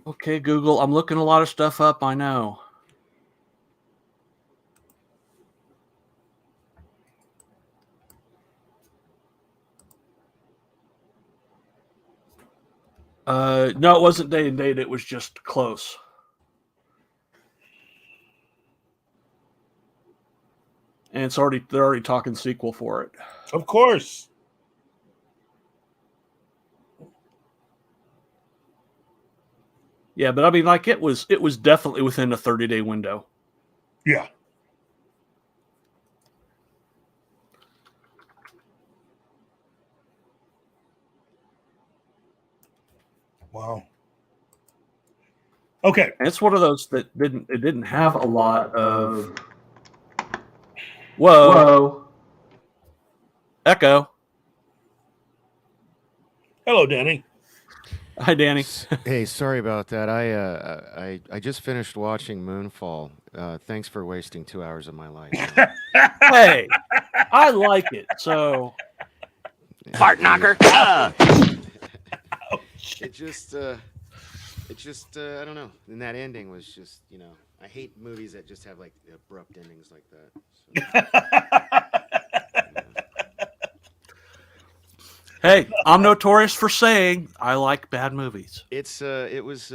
Okay, Google. I'm looking a lot of stuff up. I know. No, it wasn't day and date. It was just close. And they're already talking sequel for it. Of course. Yeah, but I mean, like it was definitely within a 30-day window. Yeah. Wow. Okay. And it's one of those that didn't have a lot of whoa. Echo. Hello, Danny. Hi, Danny. Hey, sorry about that. I just finished watching Moonfall. Thanks for wasting 2 hours of my life. Hey, I like it. So, Fart knocker. It just I don't know. And that ending was just, I hate movies that just have like abrupt endings like that. hey, I'm notorious for saying I like bad movies. It was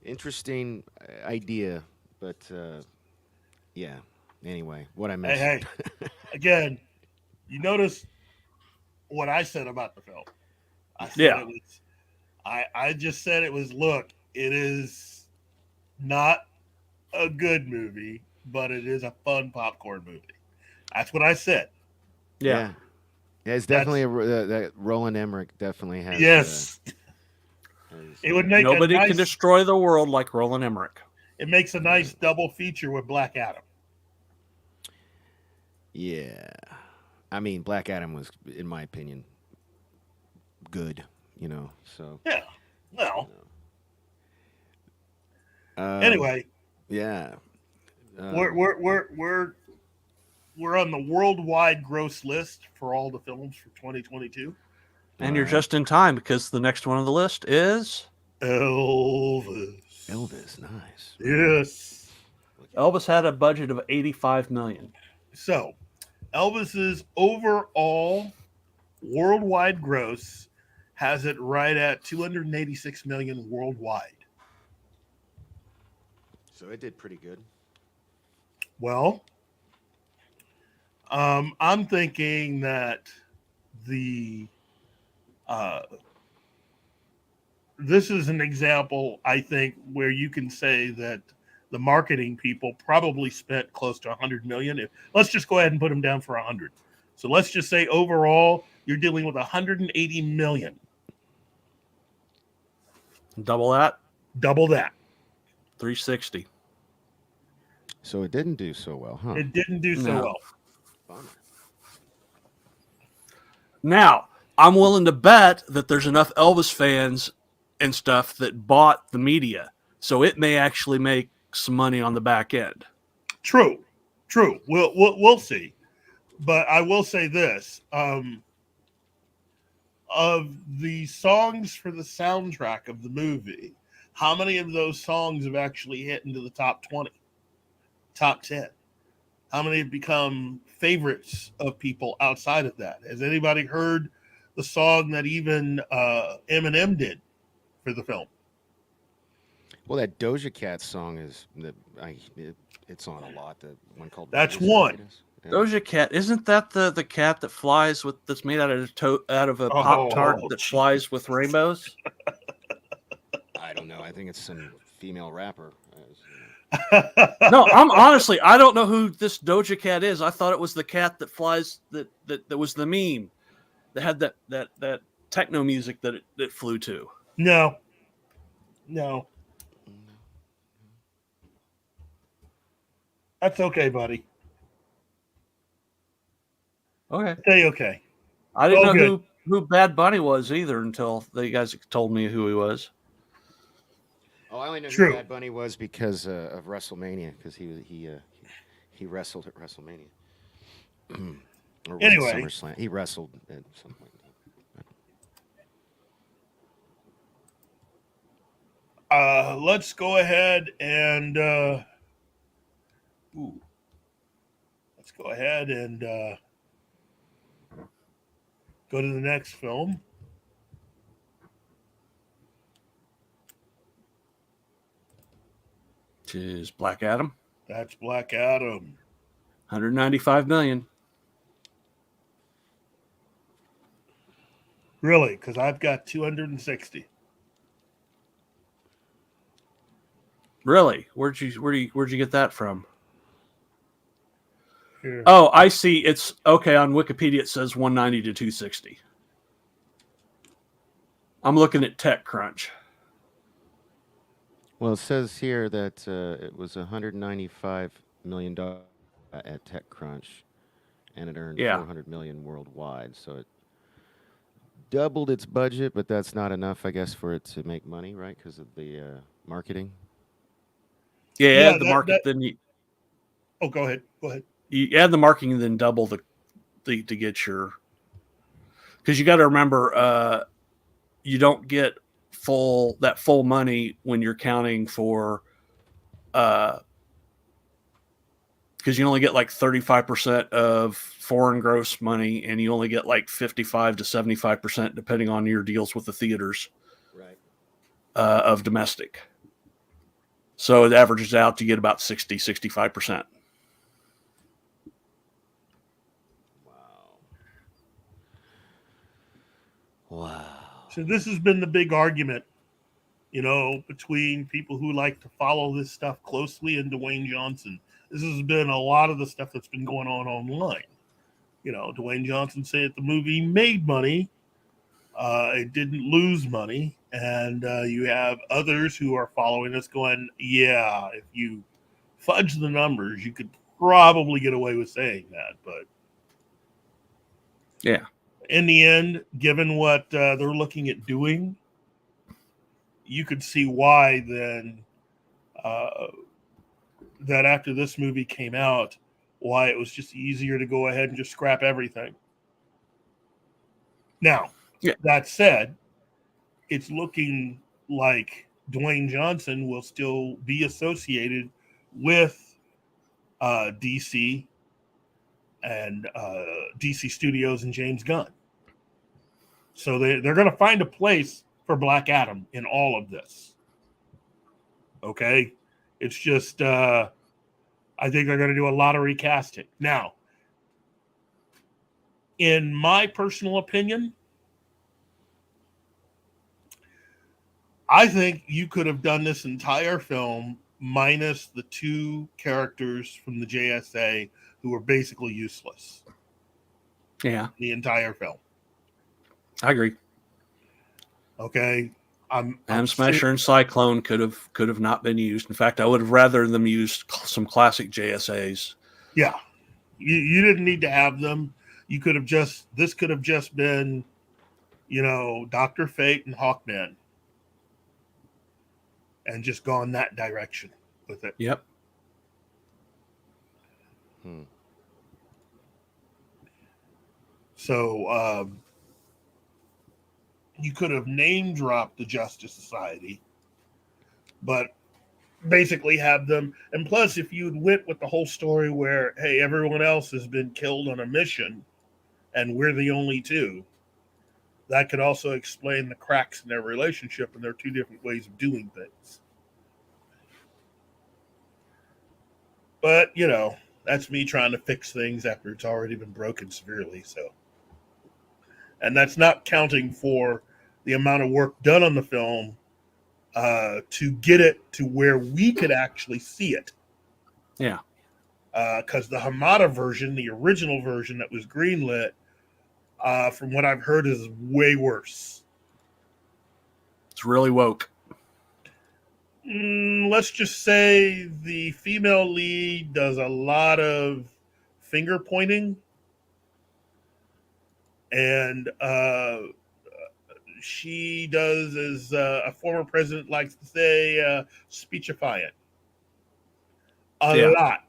interesting idea, but yeah. Anyway, what I missed. Hey. Again, you notice what I said about the film. I said it was. I just said it was. Look, it is not a good movie, but it is a fun popcorn movie. That's what I said. Yeah, it's definitely that Roland Emmerich definitely has. Yes, it would make nobody can destroy the world like Roland Emmerich. It makes a nice double feature with Black Adam. Yeah, I mean Black Adam was, in my opinion, good. So yeah. Well. Anyway. Yeah. We're on the worldwide gross list for all the films for 2022. And you're just in time because the next one on the list is Elvis. Elvis, nice. Yes. Elvis had a budget of $85 million. So, Elvis's overall worldwide gross has it right at $286 million worldwide. So it did pretty good. Well, I'm thinking that this is an example, I think, where you can say that the marketing people probably spent close to $100 million. Let's just go ahead and put them down for 100. So let's just say overall, you're dealing with $180 million. Double that? Double that. 360. So it didn't do so well, huh? It didn't do so well. Bummer. Now, I'm willing to bet that there's enough Elvis fans and stuff that bought the media, so it may actually make some money on the back end. True. We'll see. But I will say this: of the songs for the soundtrack of the movie, how many of those songs have actually hit into the top 20, top 10? How many have become favorites of people outside of that? Has anybody heard the song that even Eminem did for the film? Well, that Doja Cat song it's on a lot. The one called That's Vegas, one. Yeah. Doja Cat, isn't that the cat that flies that's made out of a Pop-Tart that flies with rainbows? I don't know. I think it's some female rapper. No, I don't know who this Doja Cat is. I thought it was the cat that flies that was the meme that had that techno music that it flew to. No. That's okay, buddy. Okay. Okay. I didn't know who Bad Bunny was either until you guys told me who he was. Oh, I only know who Bad Bunny was because of WrestleMania, because he wrestled at WrestleMania. Or was it SummerSlam? He wrestled at some point. Let's go ahead and go to the next film. which is Black Adam. That's Black Adam. 195 million. Really? Because I've got 260. Really? Where'd you get that from? Here. Oh, I see. It's okay on Wikipedia. It says 190 to 260. I'm looking at TechCrunch. Well, it says here that it was $195 million at TechCrunch, and it earned $400 million worldwide. So it doubled its budget, but that's not enough, I guess, for it to make money, right? Because of the marketing. Yeah, add the market, then you. Oh, go ahead. You add the marketing, and then double the to get your. Because you got to remember, you don't get full money when you're counting for. Because you only get like 35% of foreign gross money, and you only get like 55 to 75% depending on your deals with the theaters. Right. Of domestic. So it averages out to get about 60, 65%. Wow. So this has been the big argument, between people who like to follow this stuff closely and Dwayne Johnson. This has been a lot of the stuff that's been going on online. Dwayne Johnson said the movie made money. It didn't lose money. And you have others who are following this going, yeah, if you fudge the numbers, you could probably get away with saying that. But yeah, in the end, given what they're looking at doing, you could see why then that after this movie came out, why it was just easier to go ahead and just scrap everything. Now, that said, it's looking like Dwayne Johnson will still be associated with DC and DC Studios and James Gunn. So they're going to find a place for Black Adam in all of this. Okay? It's just, I think they're going to do a lot of recasting. Now, in my personal opinion, I think you could have done this entire film minus the two characters from the JSA who were basically useless. Yeah. The entire film. I agree. Okay. I'm Smasher and Cyclone could have not been used. In fact, I would have rather them used some classic JSAs. Yeah. You didn't need to have them. This could have just been, Dr. Fate and Hawkman. And just gone that direction with it. Yep. So you could have name dropped the Justice Society, but basically have them. And plus, if you'd went with the whole story where, hey, everyone else has been killed on a mission and we're the only two, that could also explain the cracks in their relationship and their two different ways of doing things. But, that's me trying to fix things after it's already been broken severely. So, and that's not counting for the amount of work done on the film to get it to where we could actually see it. Yeah. Because the Hamada version, the original version that was greenlit, from what I've heard, is way worse. It's really woke. Let's just say the female lead does a lot of finger pointing, and she does, as a former president likes to say, speechifying a lot.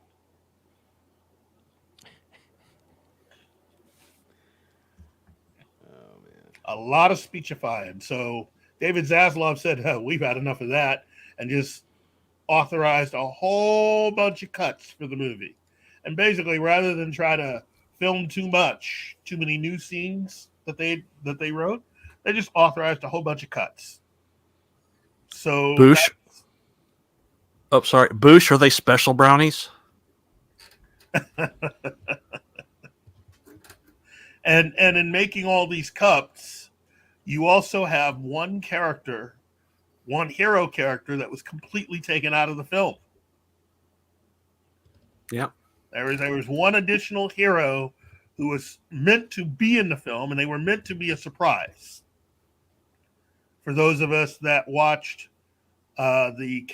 Oh man, a lot of speechifying. So David Zaslav said, we've had enough of that, and just authorized a whole bunch of cuts for the movie. And basically, rather than try to film too many new scenes that they wrote, they just authorized a whole bunch of cuts. So Boosh. Oh, sorry. Boosh, are they special brownies? And in making all these cups, you also have one character, one hero character that was completely taken out of the film. Yeah. There was one additional hero who was meant to be in the film, and they were meant to be a surprise. For those of us that watched the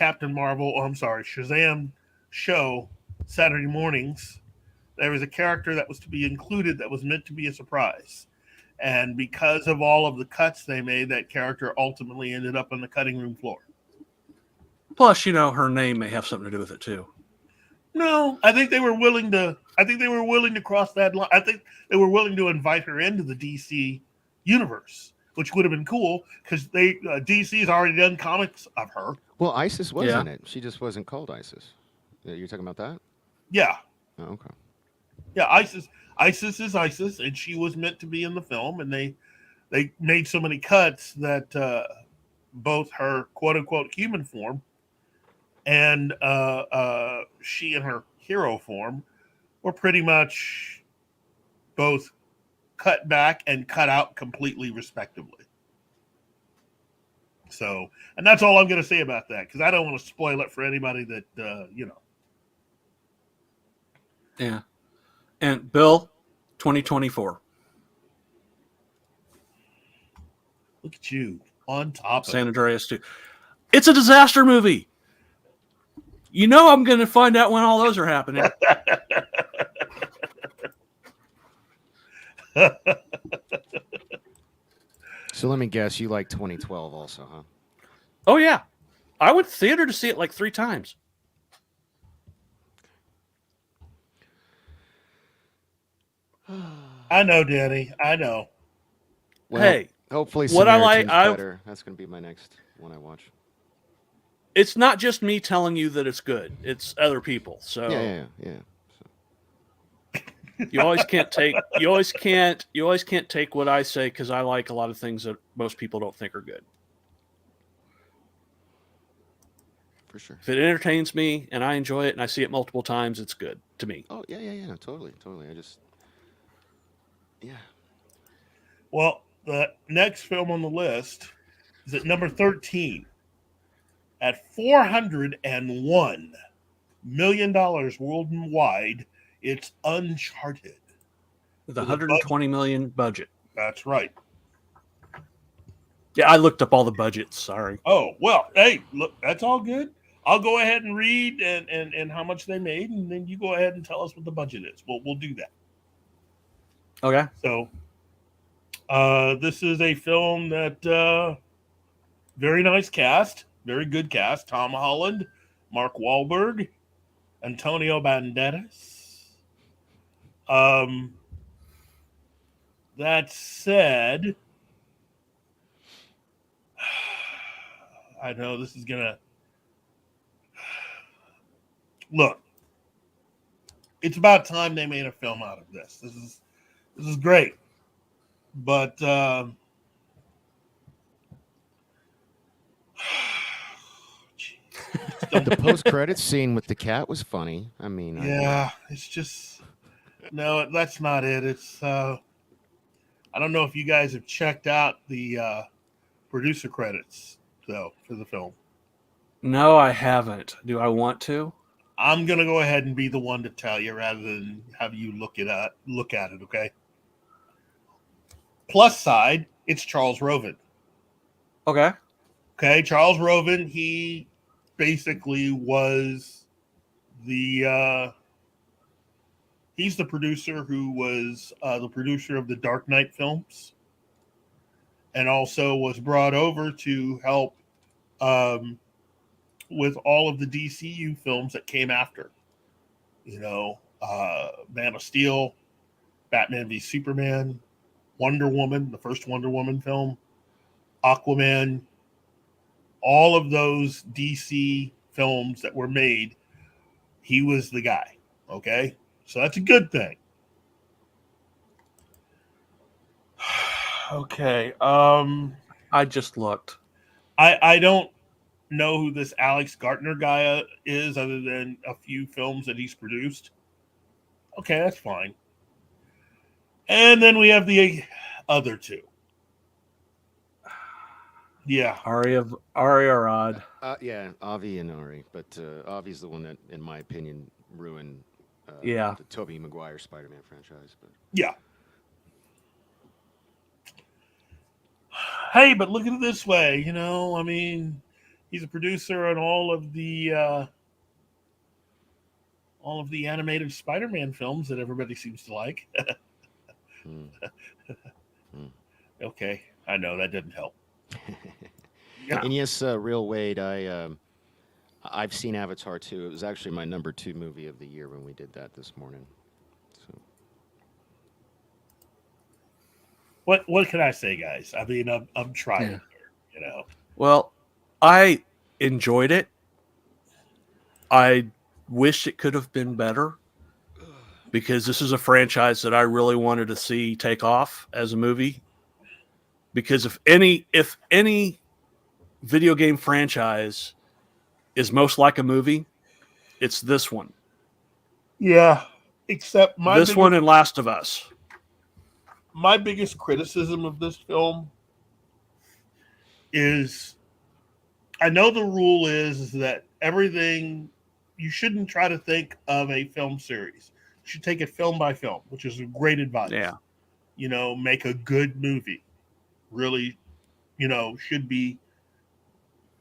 Shazam show Saturday mornings, there was a character that was to be included that was meant to be a surprise. And because of all of the cuts they made, that character ultimately ended up on the cutting room floor. Plus, her name may have something to do with it too. No, I think they were willing to. I think they were willing to cross that line. I think they were willing to invite her into the DC universe, which would have been cool because DC's already done comics of her. Well, Isis was in it. She just wasn't called Isis. You're talking about that? Yeah. Oh, okay. Yeah, Isis is Isis, and she was meant to be in the film, and they made so many cuts that both her quote unquote human form and she in her hero form were pretty much both cut back and cut out completely, respectively. So, and that's all I'm going to say about that because I don't want to spoil it for anybody that Yeah. And Bill, 2024. Look at you on top of San Andreas 2. It's a disaster movie. I'm going to find out when all those are happening. So let me guess, you like 2012 also, huh? Oh, yeah. I went to the theater to see it like 3 times. I know, Danny. I know. Well, hey, hopefully what I Samaritan's like, better. That's going to be my next one I watch. It's not just me telling you that it's good. It's other people. So yeah. you always can't take what I say because I like a lot of things that most people don't think are good. For sure. If it entertains me and I enjoy it and I see it multiple times, it's good to me. Oh yeah. Totally. Yeah. Well, the next film on the list is at number 13 at $401 million worldwide. It's Uncharted. With $120 million budget. That's right. Yeah, I looked up all the budgets. Sorry. Oh, well, hey, look, that's all good. I'll go ahead and read and how much they made, and then you go ahead and tell us what the budget is. We'll do that. Okay. So, this is a film that very nice cast, very good cast. Tom Holland, Mark Wahlberg, Antonio Banderas. That said, I know this is gonna look. It's about time they made a film out of this. This is great, but The post-credits scene with the cat was funny. I mean, yeah, it's just no. That's not it. It's I don't know if you guys have checked out the producer credits though for the film. No, I haven't. Do I want to? I'm gonna go ahead and be the one to tell you rather than have you look at it. Okay. Plus side, it's Charles Roven. Okay. Okay, Charles Roven. He basically was he's the producer who was the producer of the Dark Knight films, and also was brought over to help with all of the DCU films that came after. Man of Steel, Batman v Superman, Wonder Woman, the first Wonder Woman film, Aquaman, all of those DC films that were made, he was the guy. Okay? So that's a good thing. Okay. I just looked. I don't know who this Alex Gartner guy is other than a few films that he's produced. Okay, that's fine. And then we have the other two. Yeah. Ari Arad. Yeah, Avi and Ari, but Avi's the one that, in my opinion, ruined Yeah. the Tobey Maguire Spider-Man franchise. But Yeah. Hey, but look at it this way, I mean, he's a producer on all of the animated Spider-Man films that everybody seems to like. Okay, I know that didn't help. Yeah. And yes, Real Wade, I've seen Avatar 2. It was actually my number 2 movie of the year when we did that this morning. So. What can I say, guys? I mean, I'm trying here, Well, I enjoyed it. I wish it could have been better because this is a franchise that I really wanted to see take off as a movie. Because if any video game franchise is most like a movie, it's this one. Yeah, except this one and Last of Us. My biggest criticism of this film is, I know the rule is that everything, you shouldn't try to think of a film series. You should take it film by film, which is great advice. Yeah. Make a good movie. Really, should be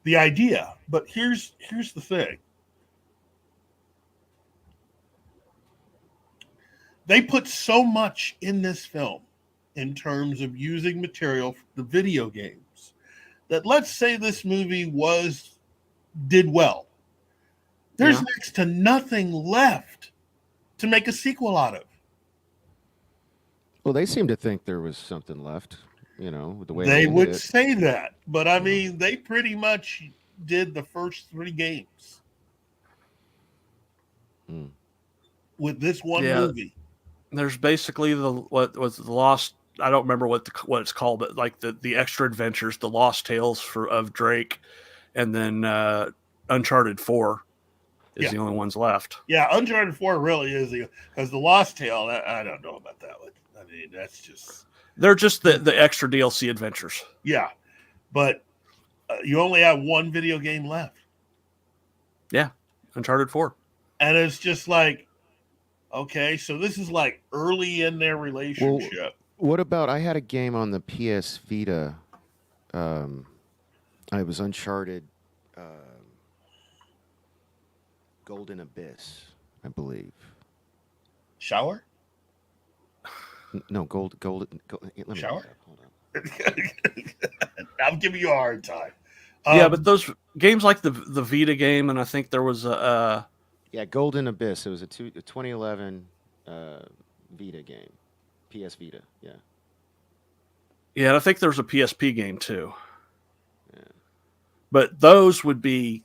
the idea. But here's the thing. They put so much in this film in terms of using material from the video games that, let's say this movie did well. There's next to nothing left to make a sequel out of. Well, they seem to think there was something left, the way they would say that. But I mean, they pretty much did the first 3 games with this one movie. There's basically what was the Lost. I don't remember what it's called, but like the extra adventures, the Lost Tales of Drake, and then Uncharted 4 is the only ones left. Yeah, Uncharted 4 really is because the Lost Tale. I don't know about that one. I mean, that's just they're just the extra DLC adventures. Yeah, but you only have one video game left. Yeah, Uncharted 4, and it's just like, okay, so this is like early in their relationship. Well, what about, I had a game on the PS Vita. It was Uncharted Golden Abyss, I believe. Shower? No, Golden. Let me Shower? Hold on. I'm giving you a hard time. Yeah, but those games like the Vita game, and I think there was a... Yeah, Golden Abyss. It was a 2011 Vita game. PS Vita, yeah. Yeah, and I think there's a PSP game too. Yeah. But those would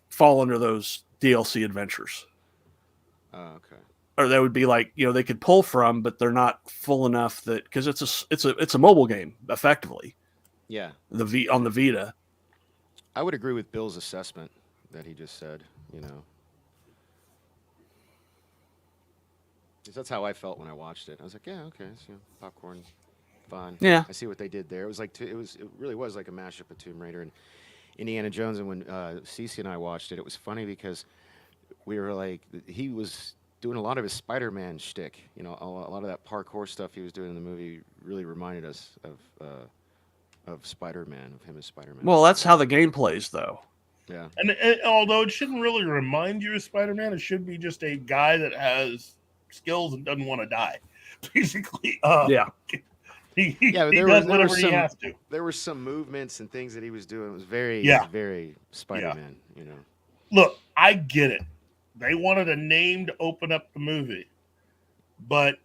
fall under those DLC adventures. Oh, okay. Or they would be like, they could pull from, but they're not full enough because it's a mobile game effectively. Yeah. On the Vita. I would agree with Bill's assessment that he just said, Because that's how I felt when I watched it. I was like, yeah, okay, it's, popcorn, fun. Yeah. I see what they did there. It was like it really was like a mashup of Tomb Raider and Indiana Jones. And when Cece and I watched it, it was funny because we were like, he was doing a lot of his Spider-Man shtick. A lot of that parkour stuff he was doing in the movie really reminded us of Spider-Man, of him as Spider-Man. Well, that's how the game plays, though. Yeah. And although it shouldn't really remind you of Spider-Man, it should be just a guy that has skills and doesn't want to die, basically. He does whatever he has to. There were some movements and things that he was doing. It was very, very Spider-Man. Look, I get it. They wanted a name to open up the movie, but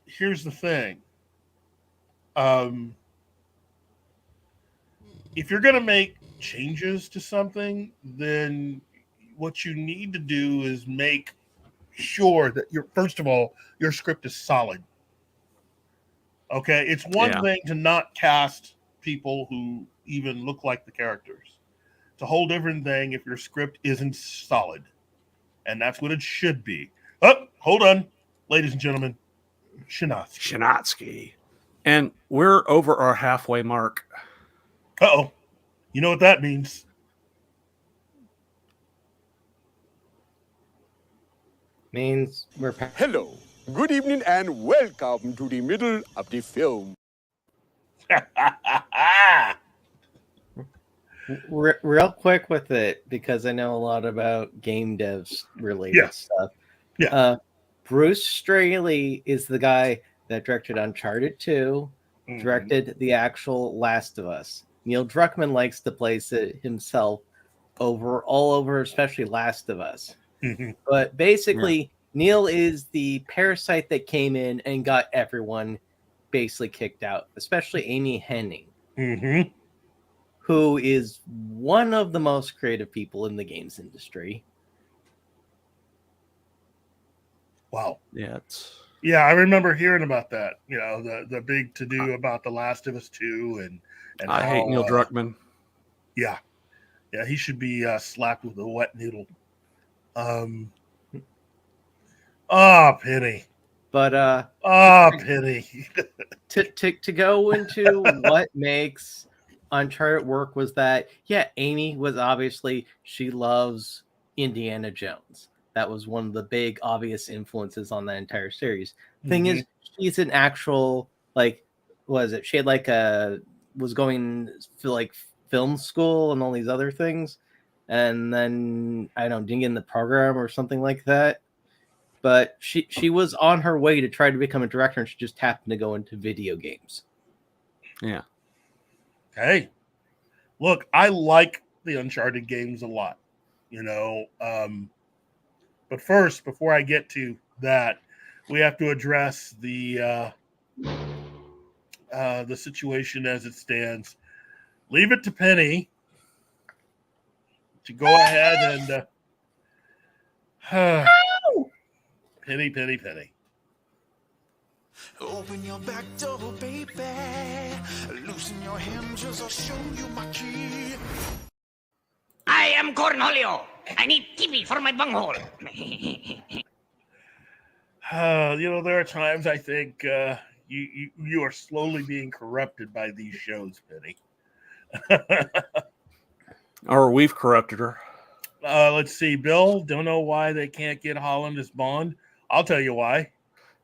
here's the thing: if you're going to make changes to something, then what you need to do is make sure that first of all, your script is solid. Okay, it's one thing to not cast people who even look like the characters. It's a whole different thing if your script isn't solid. And that's what it should be. Oh, hold on, ladies and gentlemen. Shinatsky. And we're over our halfway mark. Uh-oh. You know what that means. Means we're Hello, good evening, and welcome to the middle of the film. real quick with it, because I know a lot about game devs related stuff. Yeah. Bruce Straley is the guy that directed Uncharted 2, directed the actual Last of Us. Neil Druckmann likes to place it himself all over, especially Last of Us. But basically, Neil is the parasite that came in and got everyone basically kicked out, especially Amy Hennig, who is one of the most creative people in the games industry. Wow. Yeah, I remember hearing about that. You know, the big to do about The Last of Us 2 and I hate Neil Druckmann. Yeah, he should be slapped with a wet noodle. Penny. But Penny. to go into what makes Uncharted work was that Amy was obviously, she loves Indiana Jones. That was one of the big obvious influences on that entire series. Thing is, she's an actual, like, was it? She had was going to like film school and all these other things, and then I don't know, didn't get in the program or something like that. But she was on her way to try to become a director, and she just happened to go into video games. Yeah. Hey, look, I like the Uncharted games a lot, you know. But first, before I get to that, we have to address the situation as it stands. Leave it to Penny to go ahead and Penny. Open your back door, baby. Loosen your hinges, I'll show you my key. I am Cornholio. I need TV for my bunghole. You know, there are times I think you are slowly being corrupted by these shows, Penny. Or we've corrupted her. Let's see, Bill. Don't know why they can't get Holland as Bond. I'll tell you why.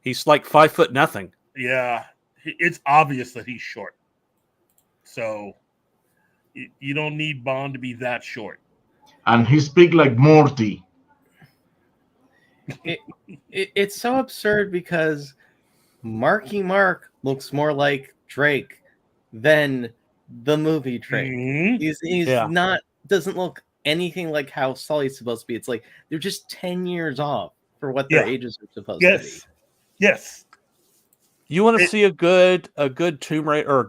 He's like 5'0". Yeah, it's obvious that he's short. So you don't need Bond to be that short. And he speak like Morty. It's so absurd because Marky Mark looks more like Drake than the movie Drake. He's not, doesn't look anything like how Sully's supposed to be. It's like they're just 10 years off for what their ages are supposed to be. Yes. You want to see a good Tomb Raider, or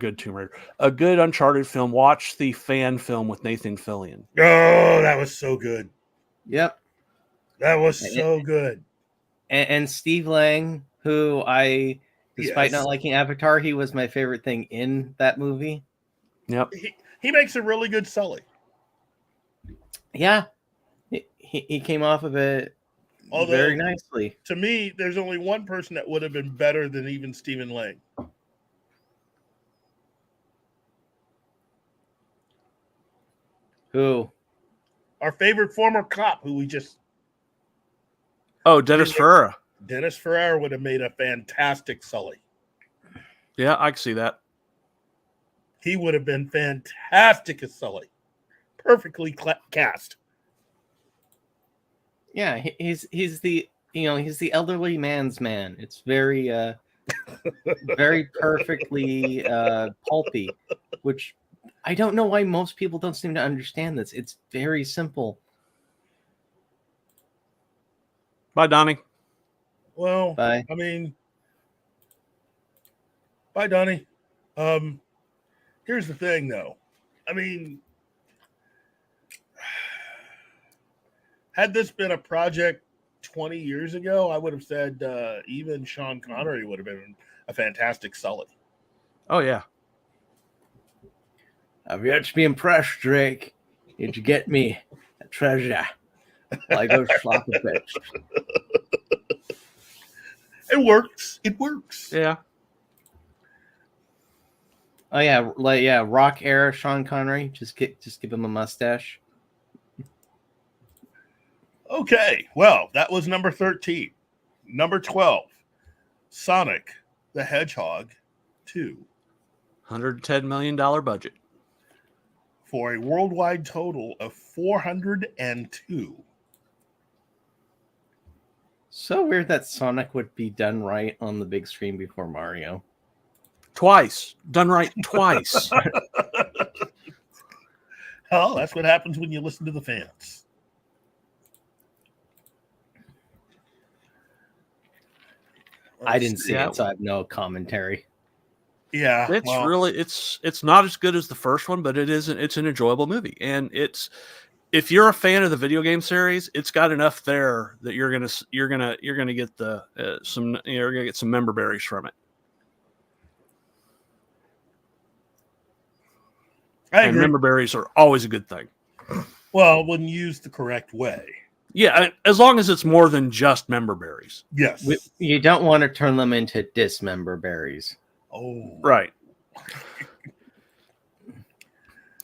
a good Uncharted film? Watch the fan film with Nathan Fillion. Oh, that was so good. Yep, that was so good. And Steve Lang, who despite not liking Avatar, he was my favorite thing in that movie. Yep, he makes a really good Sully. Yeah, he came off of it. Although, very nicely. To me, there's only one person that would have been better than even Stephen Lang. Who? Our favorite former cop, who we just... Oh, Dennis Ferrer. Dennis Ferrer would have made a fantastic Sully. Yeah, I can see that. He would have been fantastic as Sully. Perfectly cast. Yeah, he's the elderly man's man. It's very very perfectly pulpy, which I don't know why most people don't seem to understand this. It's very simple. Bye, Donnie. Well, bye. I mean, bye, Donnie. Here's the thing, though. I mean, had this been a project 20 years ago, I would have said even Sean Connery would have been a fantastic Sully. Oh, yeah. I've yet to be impressed, Drake. Did you get me a treasure? I go slap a bitch. It works. It works. Yeah. Oh yeah, Rock era Sean Connery. Just give him a mustache. Okay, well, that was number 13. Number 12, Sonic the Hedgehog 2, $110 million budget. for a worldwide total of 402. So weird that Sonic would be done right on the big screen before Mario. Twice. Done right twice. Oh, that's what happens when you listen to the fans. I didn't see it, so I have no commentary. Yeah, It's really it's not as good as the first one, but it's an enjoyable movie, and if you're a fan of the video game series, it's got enough there that you're gonna get you're gonna get some member berries from it. I and agree. member berries are always a good thing. Well, when used the correct way. Yeah, as long as it's more than just member berries. Yes. You don't want to turn them into dismember berries. Oh, right.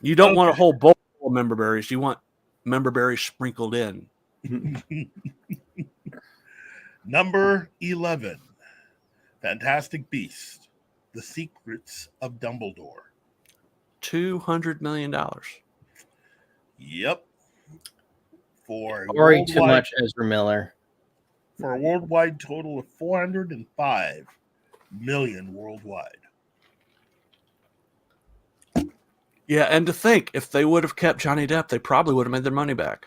You don't want a whole bowl of member berries. You want member berries sprinkled in. Number 11, Fantastic Beast: The Secrets of Dumbledore. $200 million. Yep. For Worry too much, Ezra Miller. For a worldwide total of 405 million worldwide. Yeah, and to think, if they would have kept Johnny Depp, they probably would have made their money back.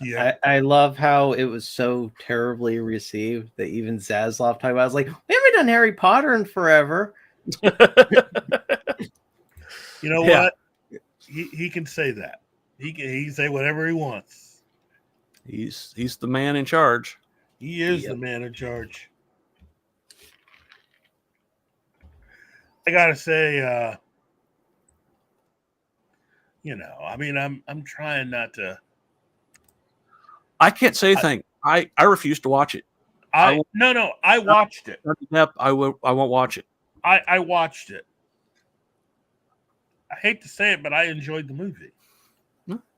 Yeah, I love how it was so terribly received that even Zaslav talked about. I was like, we haven't done Harry Potter in forever. You know what? He can say that. He can say whatever he wants. He's the man in charge. He is the man in charge. I gotta say, I mean, I'm trying not to. I can't say anything. I refuse to watch it. I watched it. I won't watch it. I watched it. I hate to say it, but I enjoyed the movie.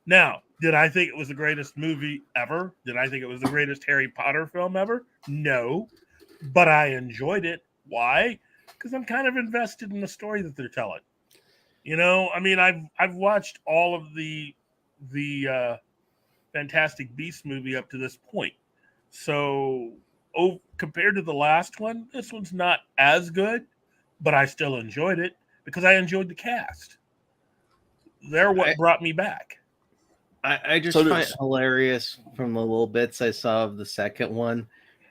Now, did I think it was the greatest movie ever? Did I think it was the greatest Harry Potter film ever? No, but I enjoyed it. Why? Because I'm kind of invested in the story that they're telling. I mean, I've watched all of the Fantastic Beasts movie up to this point. So, compared to the last one, this one's not as good, but I still enjoyed it because I enjoyed the cast. They're what brought me back. I just find it hilarious from the little bits I saw of the second one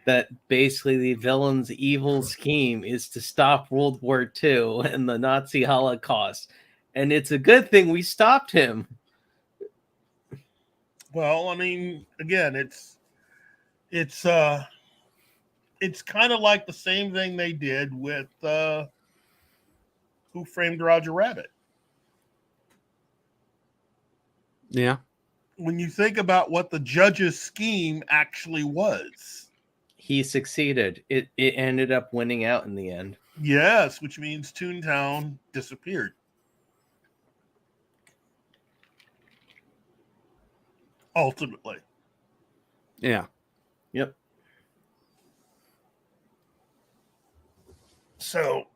that basically the villain's evil scheme is to stop World War II and the Nazi Holocaust. And it's a good thing we stopped him. Well, I mean, again, it's kind of like the same thing they did with Who Framed Roger Rabbit. Yeah. When you think about what the judge's scheme actually was. He succeeded. It ended up winning out in the end. Yes, which means Toontown disappeared. Ultimately. Yeah. Yep. So,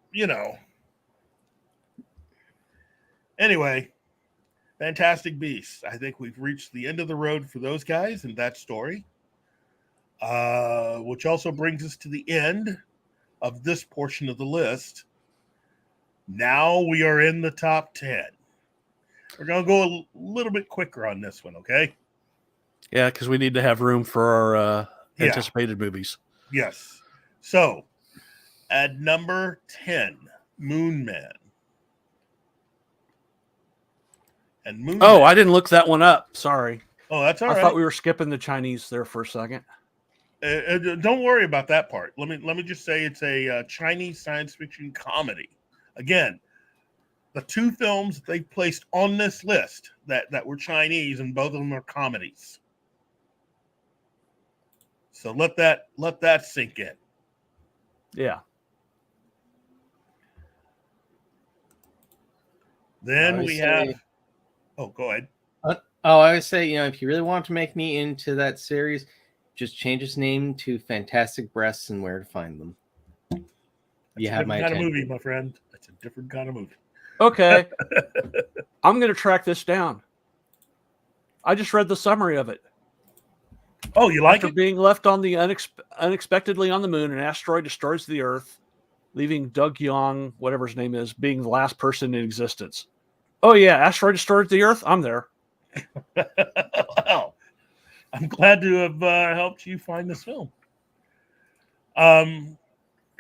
anyway, Fantastic Beasts. I think we've reached the end of the road for those guys and that story, which also brings us to the end of this portion of the list. Now we are in the top 10. We're going to go a little bit quicker on this one, okay? Yeah, because we need to have room for our anticipated movies. Yes. So, at number 10, Moon Man. And Moon Man. I didn't look that one up. Sorry. Oh, that's all right. I thought we were skipping the Chinese there for a second. Don't worry about that part. Let me just say it's a Chinese science fiction comedy. Again, the two films that they placed on this list that were Chinese, and both of them are comedies. So let that sink in. Yeah. Then we have. Oh, go ahead. I would say, if you really want to make me into that series, just change its name to Fantastic Breasts and Where to Find Them. You have my kind of movie, my friend. That's a different kind of movie. Okay. I'm going to track this down. I just read the summary of it. Oh, you like After it? being left on the unexpectedly on the moon, an asteroid destroys the Earth, leaving Doug Yong, whatever his name is, being the last person in existence. Oh yeah, asteroid destroyed the Earth. I'm there. Well, I'm glad to have helped you find this film. Let's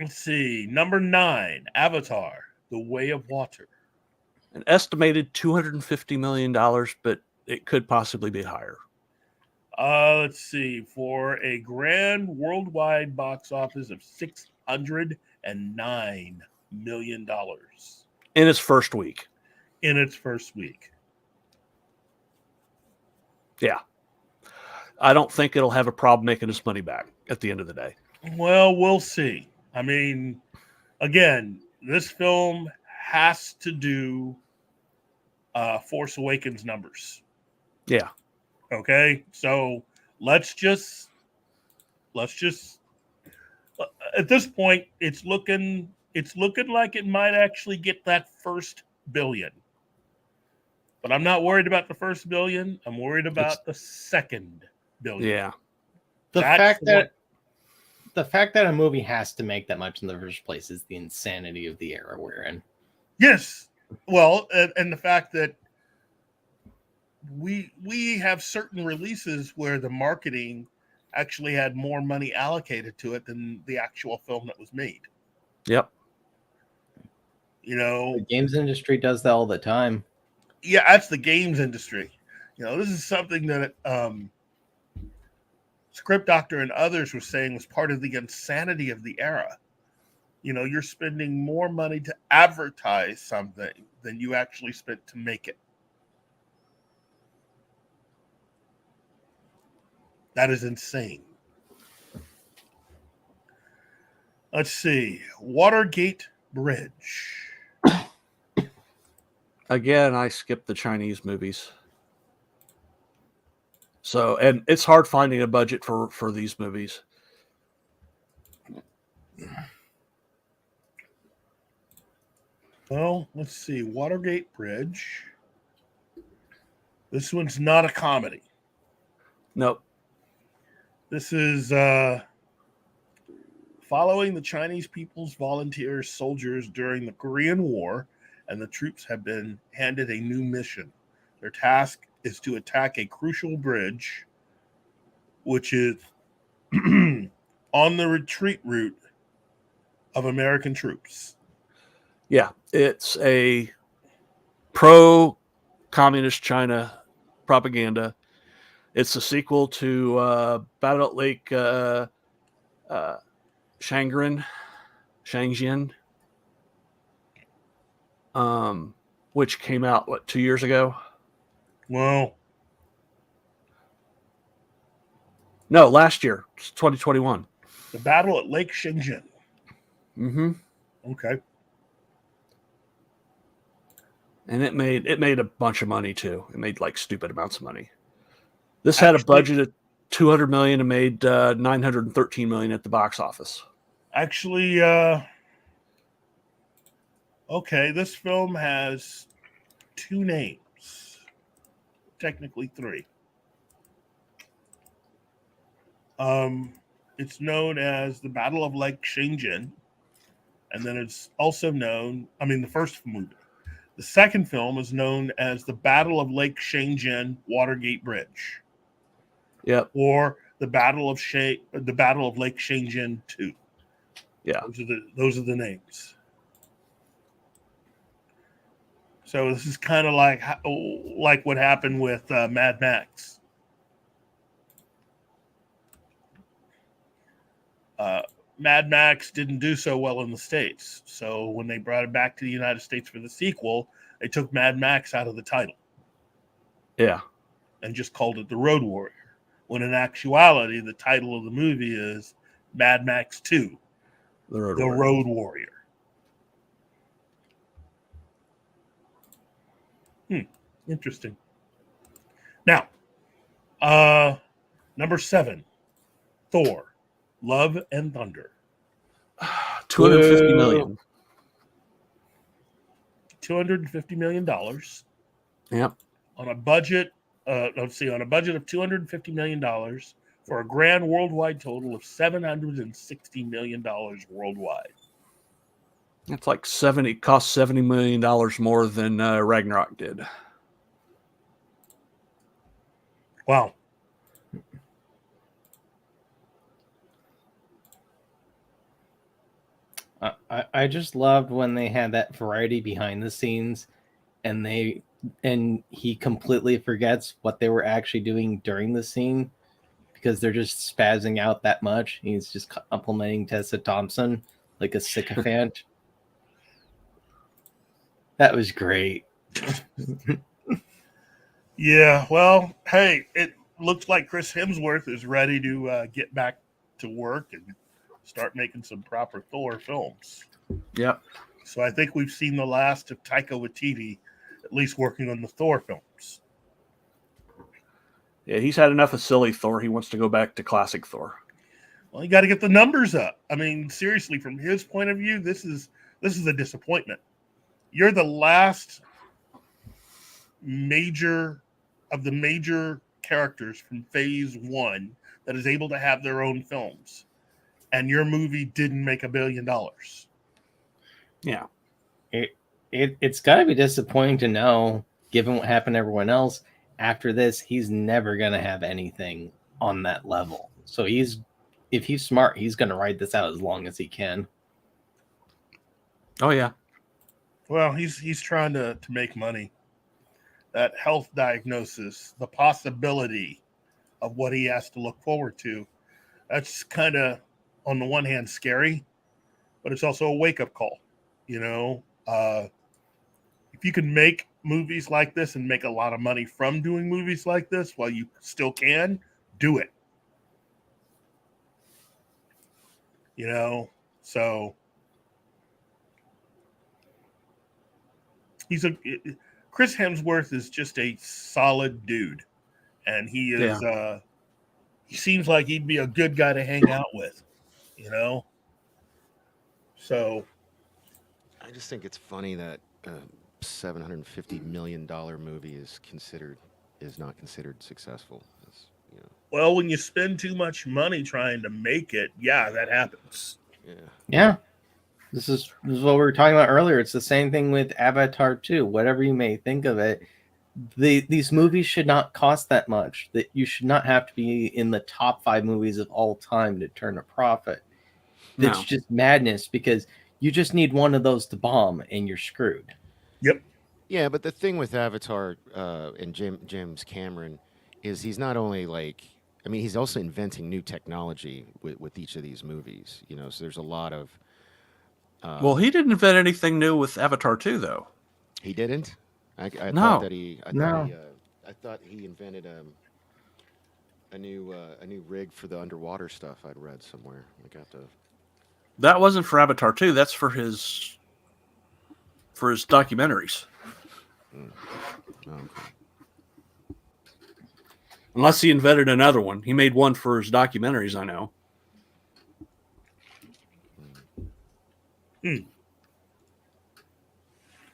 see. Number 9, Avatar: The Way of Water. An estimated $250 million, but it could possibly be higher. Let's see. For a grand worldwide box office of $609 million in its first week. Yeah. I don't think it'll have a problem making its money back at the end of the day. Well, we'll see. I mean, again, this film has to do Force Awakens numbers. Yeah. Okay, so let's just at this point, it's looking like it might actually get that first billion. But I'm not worried about the first billion. I'm worried about the second billion. Yeah. The fact that a movie has to make that much in the first place is the insanity of the era we're in. Yes. Well, and the fact that we have certain releases where the marketing actually had more money allocated to it than the actual film that was made. Yep. The games industry does that all the time. Yeah, that's the games industry. This is something that Script Doctor and others were saying was part of the insanity of the era. You're spending more money to advertise something than you actually spent to make it. That is insane. Let's see. Watergate Bridge. Again, I skipped the Chinese movies. So, and it's hard finding a budget for these movies. Well, let's see. Watergate Bridge. This one's not a comedy. Nope. This is following the Chinese People's Volunteer soldiers during the Korean War, and the troops have been handed a new mission. Their task is to attack a crucial bridge, which is on the retreat route of American troops. Yeah, it's a pro-communist China propaganda. It's a sequel to Battle at Lake Shangjian, which came out 2 years ago. Well, no, last year, 2021. The Battle at Lake Shangjian. Mm-hmm. Okay. And it made a bunch of money too. It made like stupid amounts of money. This had a budget of $200 million and made $913 million at the box office. Actually, okay, this film has 2 names, technically 3. It's known as the Battle of Lake Shangjian, and then it's also known. The first movie. The second film is known as the Battle of Lake Shangjian Watergate Bridge. Yep. Or the Battle of Lake Shangjian 2. Yeah. Those are the names. So this is kind of like what happened with Mad Max. Mad Max didn't do so well in the States. So when they brought it back to the United States for the sequel, They took Mad Max out of the title Yeah. and just called it The Road Warrior, when in actuality, the title of the movie is Mad Max 2, The Road The Warrior. Road Warrior. Interesting. Now, number 7, Thor, Love and Thunder. $250 million. $250 million Yep. on a budget. On a budget of $250 million for a grand worldwide total of $760 million worldwide. It's like cost $70 million more than Ragnarok did. Wow. I just loved when they had that variety behind the scenes, and he completely forgets what they were actually doing during the scene because they're just spazzing out that much. He's just complimenting Tessa Thompson like a sycophant. That was great. Yeah, well, hey, it looks like Chris Hemsworth is ready to get back to work and start making some proper Thor films. Yep. So I think we've seen the last of Taika Waititi, at least working on the Thor films. Yeah, he's had enough of silly Thor. He wants to go back to classic Thor. Well, you got to get the numbers up. I mean, seriously, from his point of view, this is a disappointment. You're the last major characters from Phase 1 that is able to have their own films, and your movie didn't make $1 billion. Yeah. It's got to be disappointing to know, given what happened to everyone else, after this, he's never going to have anything on that level. So if he's smart, he's going to ride this out as long as he can. Oh, yeah. Well, he's trying to make money. That health diagnosis, the possibility of what he has to look forward to, that's kind of, on the one hand, scary, but it's also a wake-up call. You know, if you can make movies like this and make a lot of money from doing movies like this while you still can, do it. You know, so Chris Hemsworth is just a solid dude, and he is he seems like he'd be a good guy to hang out with, you know. So I just think it's funny that $750 million movie is not considered successful. You know. Well, when you spend too much money trying to make it, yeah, that happens. Yeah. This is what we were talking about earlier. It's the same thing with Avatar 2. Whatever you may think of it, these movies should not cost that much. That you should not have to be in the top 5 movies of all time to turn a profit. That's just madness, because you just need one of those to bomb and you're screwed. Yep. Yeah, but the thing with Avatar and James Cameron is he's not only he's also inventing new technology with each of these movies. You know, so there's a lot of. Well, he didn't invent anything new with Avatar 2, though. He didn't. I No. thought that he. I thought he invented a new rig for the underwater stuff. I'd read somewhere. I got to. That wasn't for Avatar 2. That's for his documentaries. Okay. Unless he invented another one. He made one for his documentaries, I know.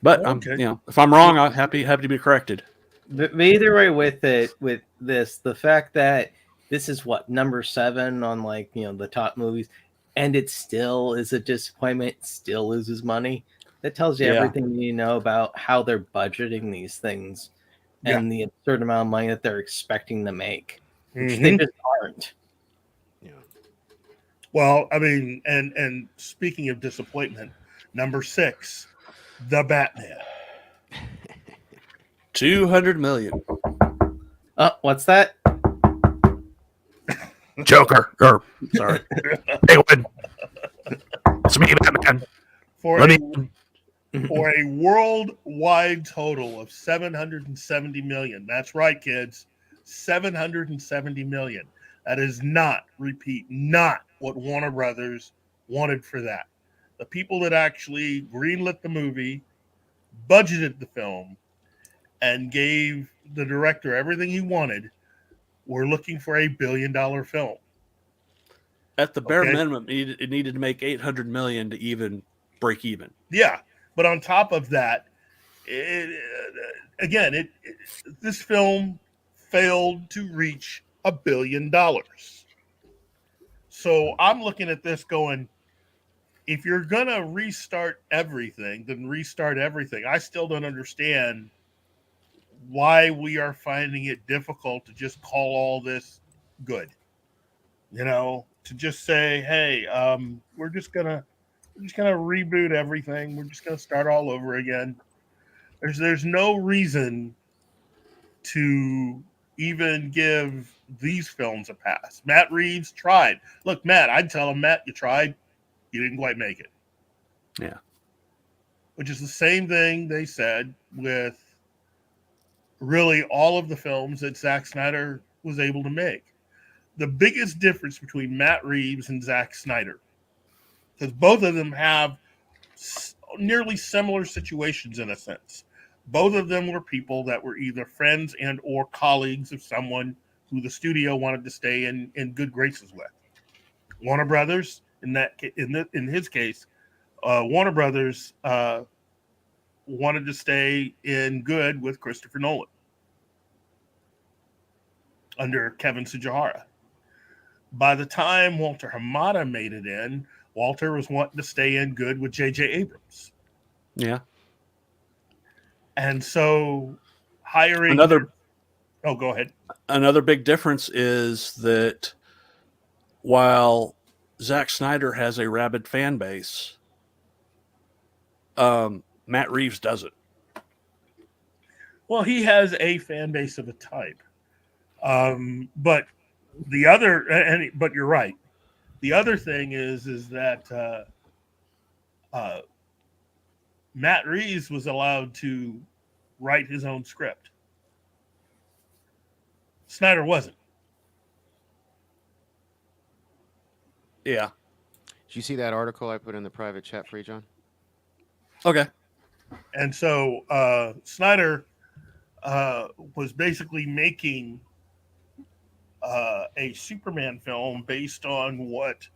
But Okay. if I'm wrong, I'm happy to be corrected. But either way, with this, the fact that this is number 7 on the top movies, and it still is a disappointment, still loses money. That tells you everything you know about how they're budgeting these things and the absurd amount of money that they're expecting to make. Which they just aren't. Yeah. Well, I mean, and speaking of disappointment, number 6, The Batman. $200 million. What's that? Joker. Sorry. Penguin. It's me, Batman. For Let a me for a worldwide total of 770 million. That's right, kids. 770 million. That is not, repeat, not what Warner Brothers wanted for that. The people that actually greenlit the movie, budgeted the film, and gave the director everything he wanted were looking for $1 billion film. At the bare Okay. minimum, it needed to make 800 million to even break even. Yeah, but on top of that, this film failed to reach $1 billion. So I'm looking at this going, if you're gonna restart everything, then restart everything. I still don't understand why we are finding it difficult to just call all this good. You know, to just say, hey, we're just gonna reboot everything. We're just gonna start all over again. There's no reason to even give these films a pass. Matt Reeves tried. Look, Matt, I'd tell him, Matt, you tried. You didn't quite make it. Yeah. Which is the same thing they said with really all of the films that Zack Snyder was able to make. The biggest difference between Matt Reeves and Zack Snyder, because both of them have nearly similar situations in a sense. Both of them were people that were either friends and or colleagues of someone who the studio wanted to stay in good graces with. Warner Brothers, in his case, Warner Brothers wanted to stay in good with Christopher Nolan under Kevin Tsujihara. By the time Walter Hamada made it in, Walter was wanting to stay in good with J.J. Abrams. Yeah. And so hiring... go ahead. Another big difference is that while Zack Snyder has a rabid fan base, Matt Reeves doesn't. Well, he has a fan base of a type. But the other... but you're right. The other thing is that Matt Reeves was allowed to write his own script. Snyder wasn't. Yeah. Did you see that article I put in the private chat for you, John? Okay. And so Snyder was basically making a Superman film based on what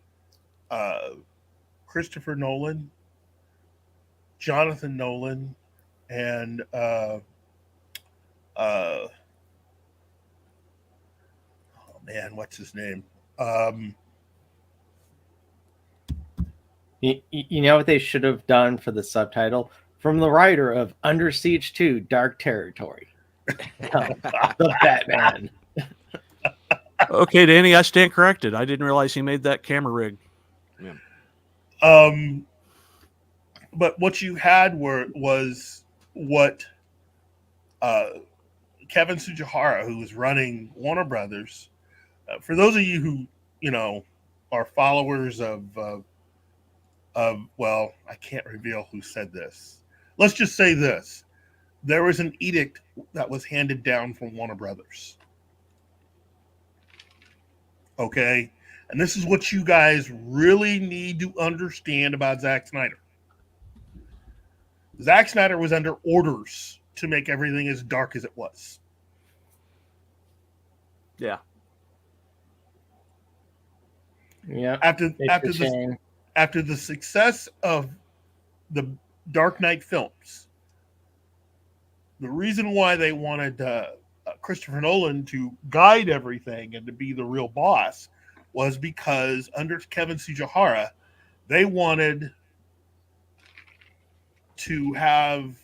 Christopher Nolan, Jonathan Nolan, and what's his name? You know what they should have done for the subtitle? From the writer of Under Siege 2, Dark Territory. The Batman. Okay, Danny, I stand corrected. I didn't realize he made that camera rig. Yeah. But what you had was what Kevin Tsujihara, who was running Warner Brothers. For those of you who are followers of well, I can't reveal who said this. Let's just say this: there was an edict that was handed down from Warner Brothers. Okay, and this is what you guys really need to understand about Zack Snyder. Zack Snyder was under orders to make everything as dark as it was. Yeah. Yeah. After the success of the Dark Knight films, the reason why they wanted Christopher Nolan to guide everything and to be the real boss was because under Kevin Tsujihara, they wanted to have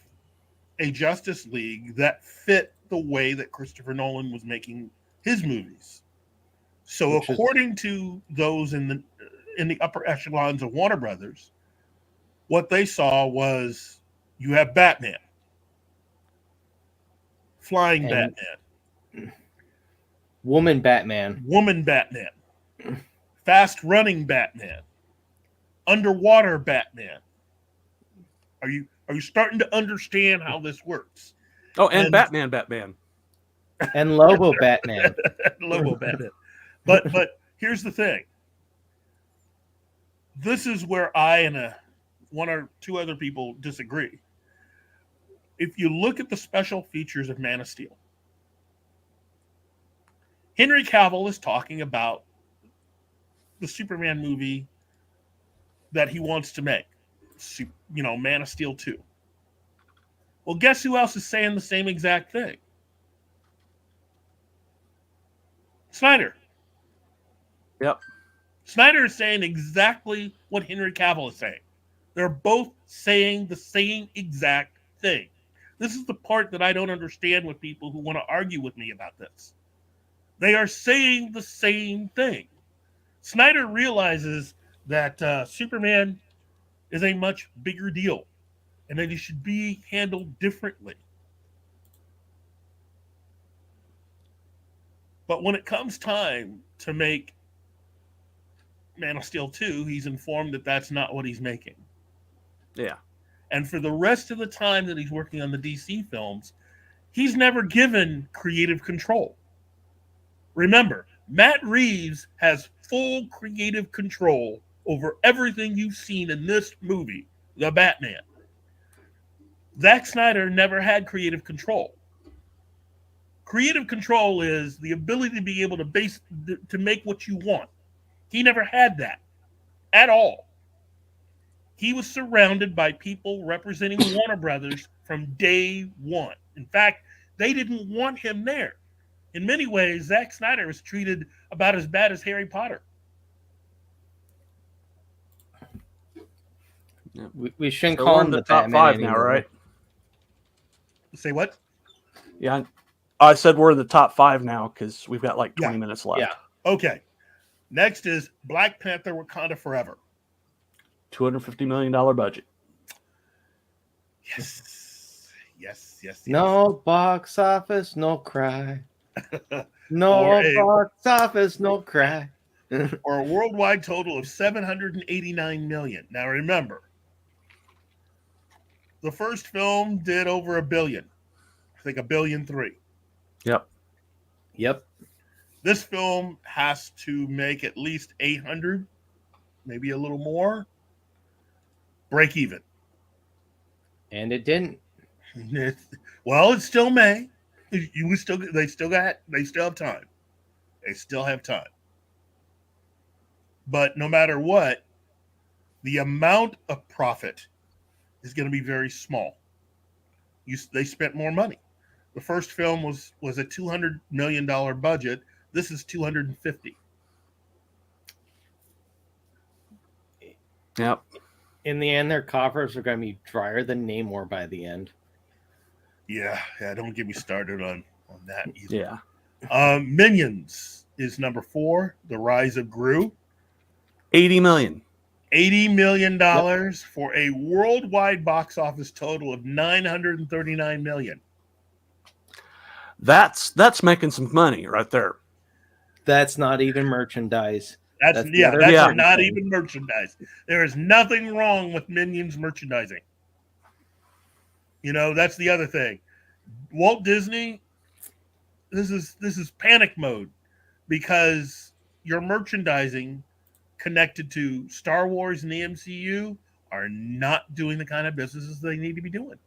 a Justice League that fit the way that Christopher Nolan was making his movies. So according to those in the upper echelons of Warner Brothers, what they saw was you have Batman, flying Batman, woman Batman, fast running Batman, underwater Batman, Are you starting to understand how this works? Oh, and Batman. And Lobo Batman. Lobo Batman. But here's the thing. This is where I and one or two other people disagree. If you look at the special features of Man of Steel, Henry Cavill is talking about the Superman movie that he wants to make, Man of Steel 2. Well, guess who else is saying the same exact thing? Snyder. Yep. Snyder is saying exactly what Henry Cavill is saying. They're both saying the same exact thing. This is the part that I don't understand with people who want to argue with me about this. They are saying the same thing. Snyder realizes that Superman is a much bigger deal and that it should be handled differently. But when it comes time to make Man of Steel 2, he's informed that that's not what he's making. Yeah. And for the rest of the time that he's working on the DC films, he's never given creative control. Remember, Matt Reeves has full creative control over everything you've seen in this movie, The Batman. Zack Snyder never had creative control. Creative control is the ability to be able to make what you want. He never had that at all. He was surrounded by people representing Warner Brothers from day one. In fact, they didn't want him there. In many ways, Zack Snyder was treated about as bad as Harry Potter. We shouldn't call him the top Batman five anymore. now, right? Say what? Yeah, I said we're in the top 5 now because we've got like 20 minutes left. Yeah. Okay. Next is Black Panther: Wakanda Forever. $250 million budget. Yes. No box office, no cry. No box office, no cry. Or a worldwide total of $789 million. Now remember, the first film did over $1 billion. I think $1.3 billion. Yep. This film has to make at least 800, maybe a little more, break even. And it didn't. Well, it still may. They still have time. They still have time. But no matter what, the amount of profit is going to be very small. They spent more money. The first film was a $200 million budget. This is $250. Yep. In the end, their coffers are going to be drier than Namor by the end. Yeah. Don't get me started on that either. Yeah. Minions is number 4. The Rise of Gru. $80 million. $80 million for a worldwide box office total of $939 million. That's making some money right there. That's not even merchandise. That's not even merchandise. There is nothing wrong with Minions merchandising. That's the other thing. Walt Disney, this is panic mode because your merchandising connected to Star Wars and the MCU are not doing the kind of businesses they need to be doing.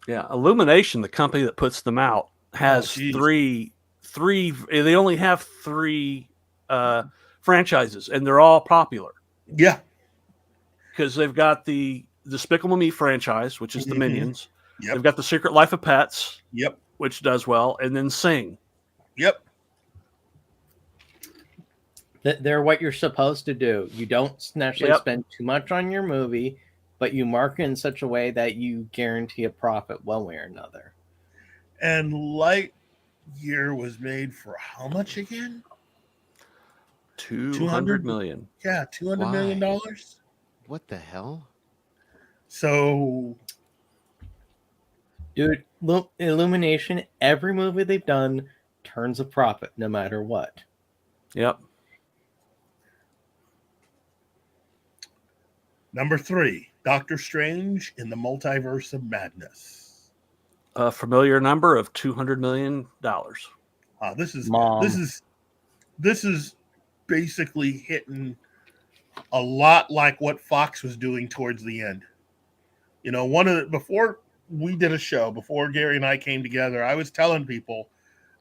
Yeah, Illumination, the company that puts them out, has three. They only have 3 franchises, and they're all popular. Yeah, because they've got the Despicable Me franchise, which is the Minions. Yep. They've got the Secret Life of Pets. Yep. Which does well, and then Sing. Yep. They're what you're supposed to do. You don't necessarily spend too much on your movie, but you market in such a way that you guarantee a profit one way or another. And Lightyear was made for how much again? $200 million. Yeah, $200 million. What the hell? So, dude, Illumination, every movie they've done turns a profit no matter what. Yep. Number 3, Doctor Strange in the Multiverse of Madness. A familiar number of $200 million. This Mom. is basically hitting a lot like what Fox was doing towards the end. You know, before we did a show, before Gary and I came together, I was telling people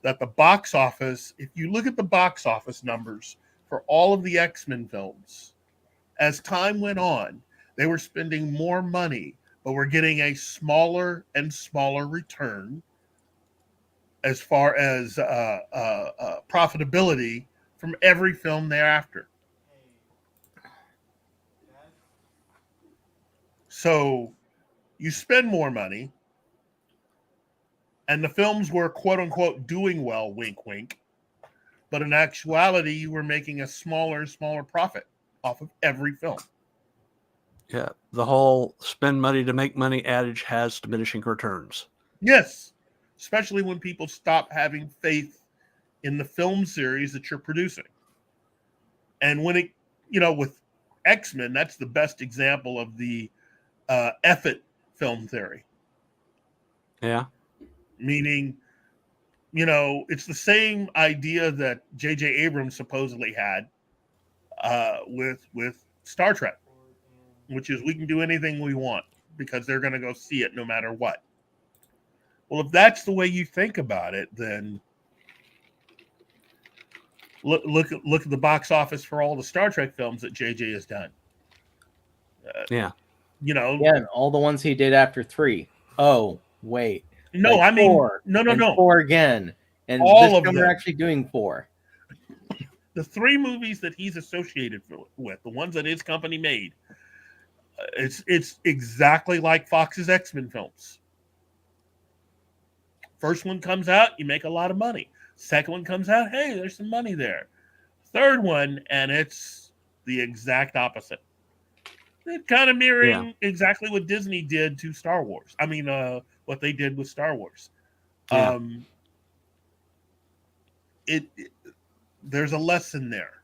that the box office, if you look at the box office numbers for all of the X-Men films, as time went on, they were spending more money, but were getting a smaller and smaller return as far as profitability from every film thereafter. So you spend more money, and the films were quote unquote doing well, wink, wink. But in actuality, you were making a smaller and smaller profit off of every film. Yeah, the whole spend money to make money adage has diminishing returns. Yes, especially when people stop having faith in the film series that you're producing. And when it, with X-Men, that's the best example of the effort film theory. Yeah. Meaning, it's the same idea that J.J. Abrams supposedly had with Star Trek, which is we can do anything we want because they're going to go see it no matter what. Well, if that's the way you think about it, then look at the box office for all the Star Trek films that JJ has done. Yeah. And all the ones he did after 3. Oh, wait. No, like I mean, 4, no. 4 again. And All this of time them. we're actually doing 4. The 3 movies that he's associated with, the ones that his company made, it's exactly like Fox's X-Men films. First one comes out, you make a lot of money. Second one comes out, hey, there's some money there. Third one, and it's the exact opposite. It's kind of mirroring exactly what Disney did to Star Wars. I mean, what they did with Star Wars. Yeah. There's a lesson there.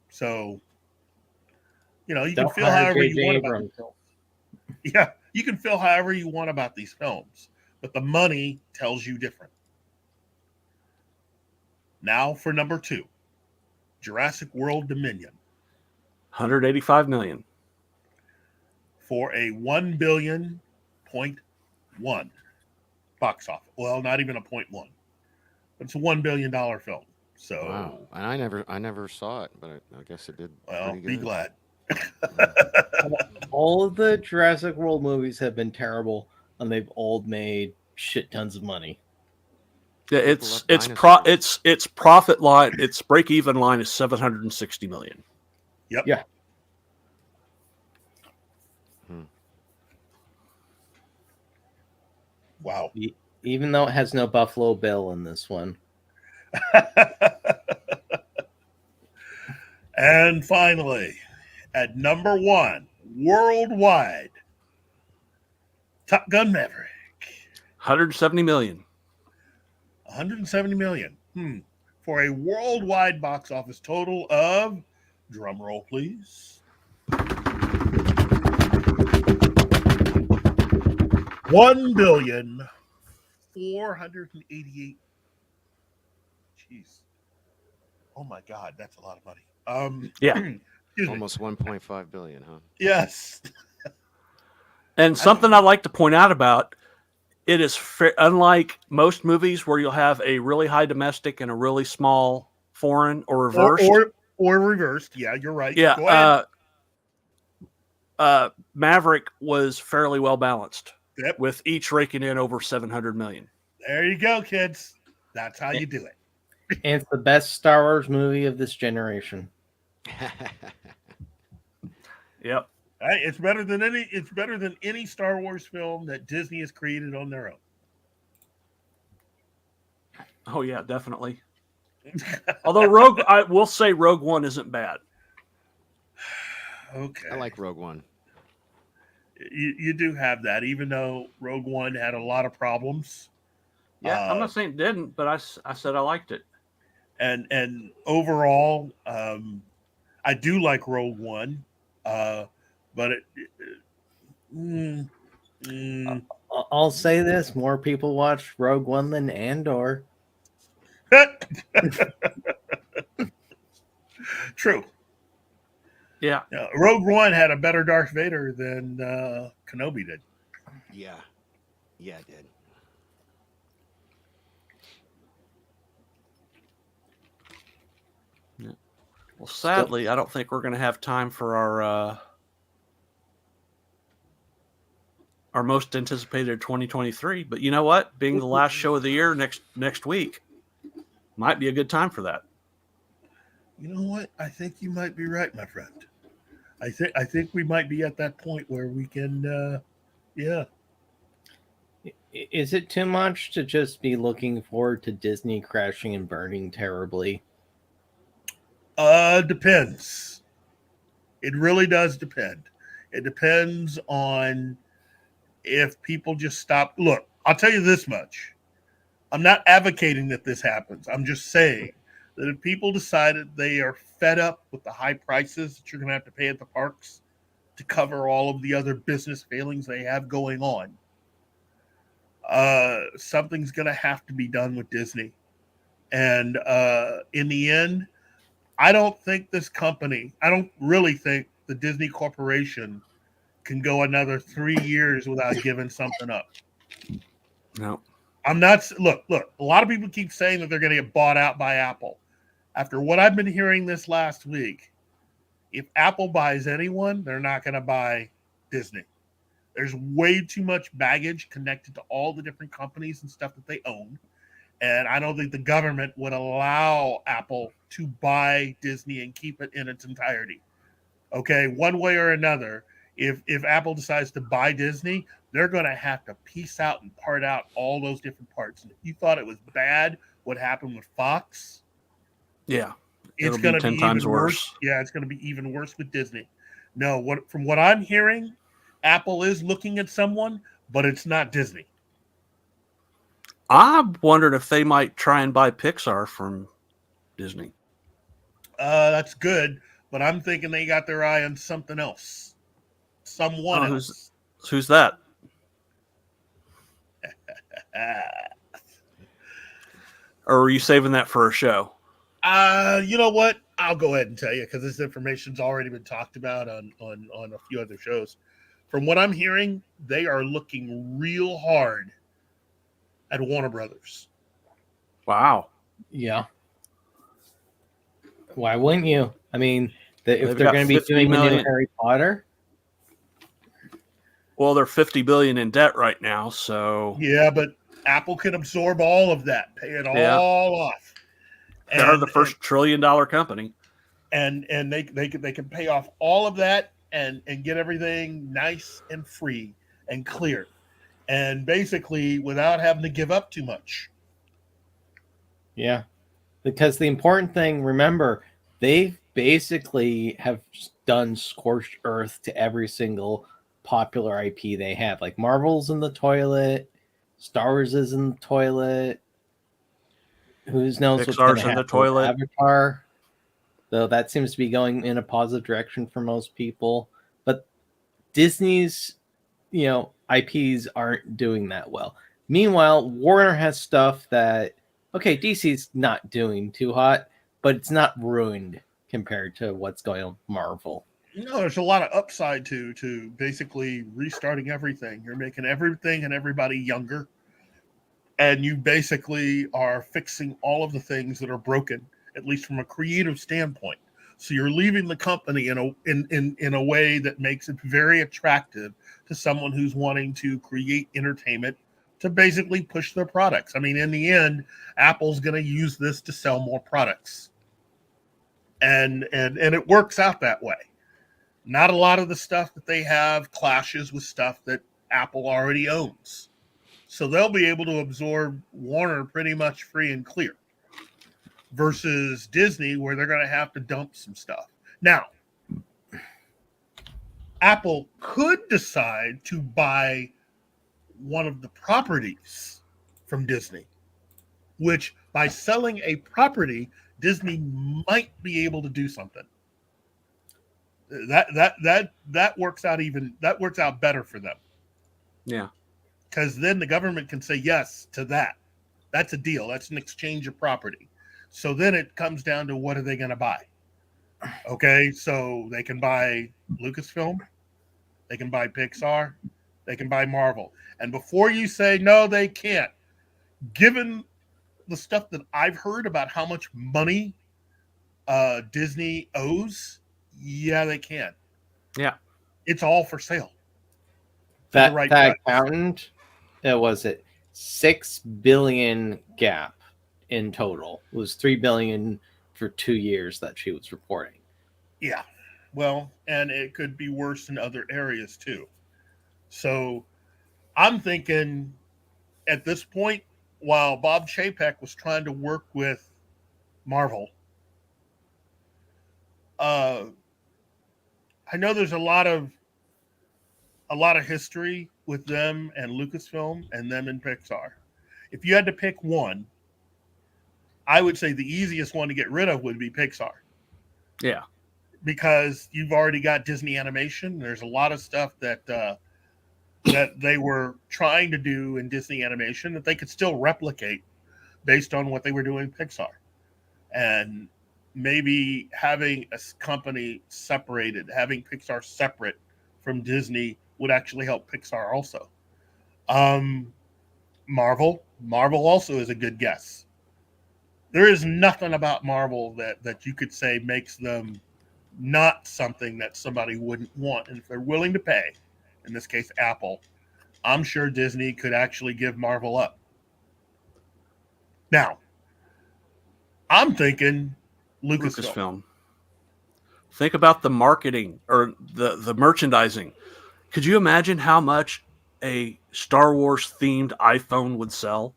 So, you can feel however you want about it. Yeah, you can feel however you want about these films, but the money tells you different. Now for number 2, Jurassic World Dominion. $185 million. For a $1.1 billion box office. Well, not even a 0.1. But it's a $1 billion film. So wow. And I never saw it, but I guess it did. Well, be glad. All of the Jurassic World movies have been terrible, and they've all made shit tons of money. Yeah, its profit line, its break even line is $760 million. Yep. Yeah. Wow. Even though it has no Buffalo Bill in this one. And finally, at number 1, worldwide, Top Gun Maverick. $170 million. $170 million. For a worldwide box office total of, drum roll please, $1,488,000,000. Jeez. Oh my God, that's a lot of money. Yeah. Almost 1.5 billion, huh? Yes. And something I'd like to point out about it is unlike most movies where you'll have a really high domestic and a really small foreign or reversed. Or reversed. Yeah, you're right. Yeah. Go ahead. Maverick was fairly well balanced. Yep. With each raking in over 700 million. There you go, kids. That's how you do it. And it's the best Star Wars movie of this generation. Yep. It's better than any Star Wars film that Disney has created on their own. Oh yeah, definitely. Although I will say Rogue One isn't bad. Okay. I like Rogue One. You do have that, even though Rogue One had a lot of problems. Yeah, I'm not saying it didn't, but I said I liked it. And overall, I do like Rogue One. But I'll say this: more people watch Rogue One than Andor. True. Yeah. Rogue One had a better Darth Vader than Kenobi did. Yeah. Yeah, it did. Well, sadly, I don't think we're going to have time for our most anticipated 2023. But you know what? Being the last show of the year next week might be a good time for that. You know what? I think you might be right, my friend. I think we might be at that point where we can, yeah. Is it too much to just be looking forward to Disney crashing and burning terribly? Depends. It really does depend. It depends on if people just stop. Look, I'll tell you this much. I'm not advocating that this happens. I'm just saying that if people decided they are fed up with the high prices that you're going to have to pay at the parks to cover all of the other business failings they have going on, something's going to have to be done with Disney. And in the end, I don't really think the Disney Corporation can go another 3 years without giving something up. No. I'm not. Look. A lot of people keep saying that they're going to get bought out by Apple. After what I've been hearing this last week, if Apple buys anyone, they're not going to buy Disney. There's way too much baggage connected to all the different companies and stuff that they own. And I don't think the government would allow Apple to buy Disney and keep it in its entirety. Okay, one way or another, if Apple decides to buy Disney, they're going to have to piece out and part out all those different parts. And if you thought it was bad what happened with Fox, yeah, it's going to be 10 times worse. Yeah, it's going to be even worse with Disney. No, from what I'm hearing, Apple is looking at someone, but it's not Disney. I wondered if they might try and buy Pixar from Disney. That's good, but I'm thinking they got their eye on something else. Someone else. Who's that? Or are you saving that for a show? You know what? I'll go ahead and tell you because this information's already been talked about on a few other shows. From what I'm hearing, they are looking real hard at Warner Brothers. Wow. Yeah. Why wouldn't you? I mean, if they're going to be doing a new Harry Potter. Well, they're $50 billion in debt right now, so yeah, but Apple can absorb all of that, pay it all off. They're the first $1 trillion company, and they can pay off all of that and get everything nice and free and clear, and basically without having to give up too much. Yeah, because the important thing, remember, they basically have done scorched earth to every single popular IP they have. Like Marvel's in the toilet, Star Wars is in the toilet. Who knows what's going to happen with Avatar? Though that seems to be going in a positive direction for most people. But Disney's, IPs aren't doing that well. Meanwhile, Warner has stuff that, okay, DC's not doing too hot, but it's not ruined compared to what's going on with Marvel. No, there's a lot of upside to basically restarting everything. You're making everything and everybody younger. And you basically are fixing all of the things that are broken, at least from a creative standpoint. So you're leaving the company in a way that makes it very attractive to someone who's wanting to create entertainment to basically push their products. I mean, in the end, Apple's going to use this to sell more products. And it works out that way. Not a lot of the stuff that they have clashes with stuff that Apple already owns. So they'll be able to absorb Warner pretty much free and clear versus Disney, where they're going to have to dump some stuff. Now, Apple could decide to buy one of the properties from Disney, which by selling a property, Disney might be able to do something. That works out better for them. Yeah. Because then the government can say yes to that. That's a deal. That's an exchange of property. So then it comes down to what are they going to buy? Okay, so they can buy Lucasfilm, they can buy Pixar, they can buy Marvel. And before you say no, they can't, given the stuff that I've heard about how much money Disney owes, yeah, they can. Yeah. It's all for sale. That the right that price. accountant, that was it, $6 billion gap in total. It was $3 billion for 2 years that she was reporting. Yeah. Well, and it could be worse in other areas too. So I'm thinking at this point, while Bob Chapek was trying to work with Marvel, I know there's a lot of history with them and Lucasfilm and them and Pixar. If you had to pick one, I would say the easiest one to get rid of would be Pixar. Yeah. Because you've already got Disney Animation. There's a lot of stuff that that they were trying to do in Disney Animation that they could still replicate based on what they were doing in Pixar. And maybe having a company separated, having Pixar separate from Disney would actually help Pixar also. Marvel also is a good guess. There is nothing about Marvel that you could say makes them not something that somebody wouldn't want. And if they're willing to pay, in this case, Apple, I'm sure Disney could actually give Marvel up. Now, I'm thinking Lucasfilm. Think about the marketing or the merchandising. Could you imagine how much a Star Wars themed iPhone would sell?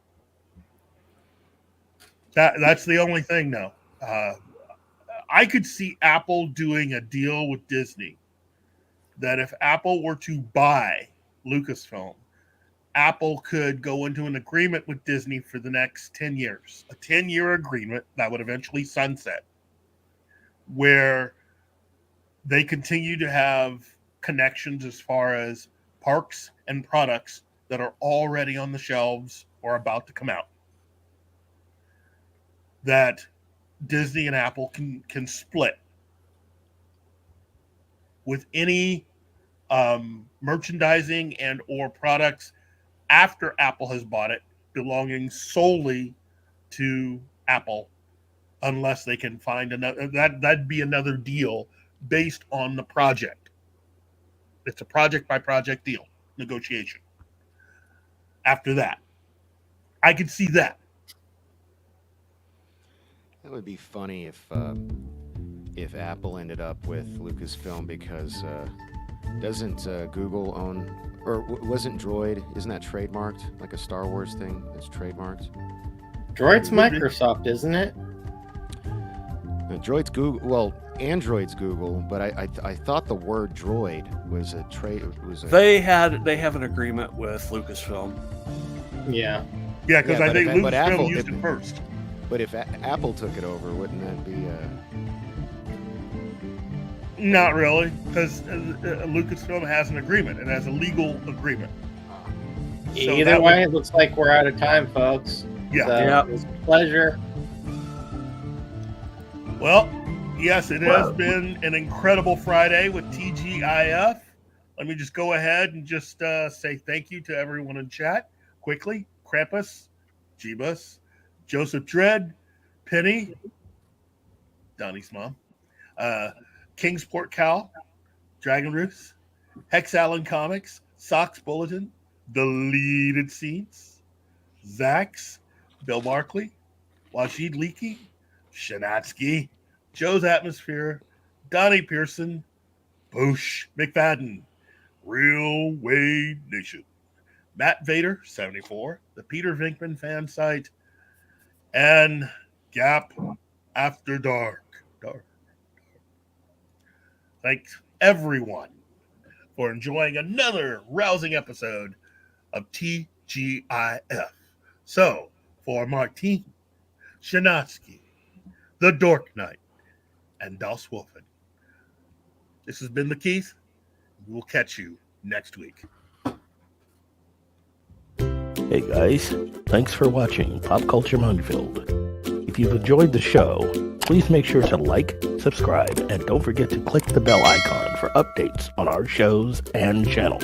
That's the only thing, though. I could see Apple doing a deal with Disney that if Apple were to buy Lucasfilm, Apple could go into an agreement with Disney for the next 10 years, a 10-year agreement that would eventually sunset, where they continue to have connections as far as parks and products that are already on the shelves or about to come out. That Disney and Apple can split with any merchandising and or products after Apple has bought it belonging solely to Apple, unless they can find another. That'd be another deal based on the project. It's a project by project deal negotiation. After that, I could see that. That would be funny if Apple ended up with Lucasfilm, because doesn't Google own, or wasn't Droid? Isn't that trademarked? Like a Star Wars thing that's trademarked. Droid's Microsoft, isn't it? Droid's Google. Well, Android's Google, but I thought the word droid was a trade. They have an agreement with Lucasfilm. Yeah. Yeah, because I think Lucasfilm used it first. But if Apple took it over, wouldn't that be? Not really, because Lucasfilm has an agreement. It has a legal agreement. Either way, it looks like we're out of time, folks. Yeah. So, it was a pleasure. Well, yes, it has been an incredible Friday with TGIF. Let me just go ahead and just say thank you to everyone in chat. Quickly, Krampus, Jeebus, Joseph Dredd, Penny, Donnie's mom, Kingsport Cal, Dragon Ruth, Hex Allen Comics, Socks Bulletin, Deleted Scenes, Zax, Bill Barkley, Wajid Leakey, Shanatsky, Joe's Atmosphere, Donnie Pearson, Boosh McFadden, Real Wade Nation, Matt Vader, 74, the Peter Venkman fan site, and Gap After Dark. Thanks, everyone, for enjoying another rousing episode of TGIF. So, for Martine, Shanatsky, the Dork Knight, and Das Wolfen, This has been the Keith. We'll catch you next week. Hey guys, thanks for watching Pop Culture Minefield. If you've enjoyed the show, please make sure to like, subscribe, and don't forget to click the bell icon for updates on our shows and channel.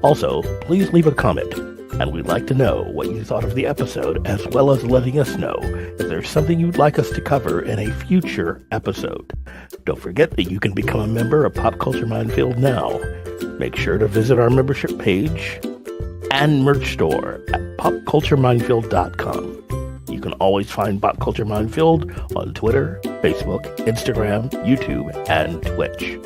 Also, please leave a comment, and we'd like to know what you thought of the episode, as well as letting us know if there's something you'd like us to cover in a future episode. Don't forget that you can become a member of Pop Culture Minefield now. Make sure to visit our membership page and merch store at popcultureminefield.com. You can always find Pop Culture Minefield on Twitter, Facebook, Instagram, YouTube, and Twitch.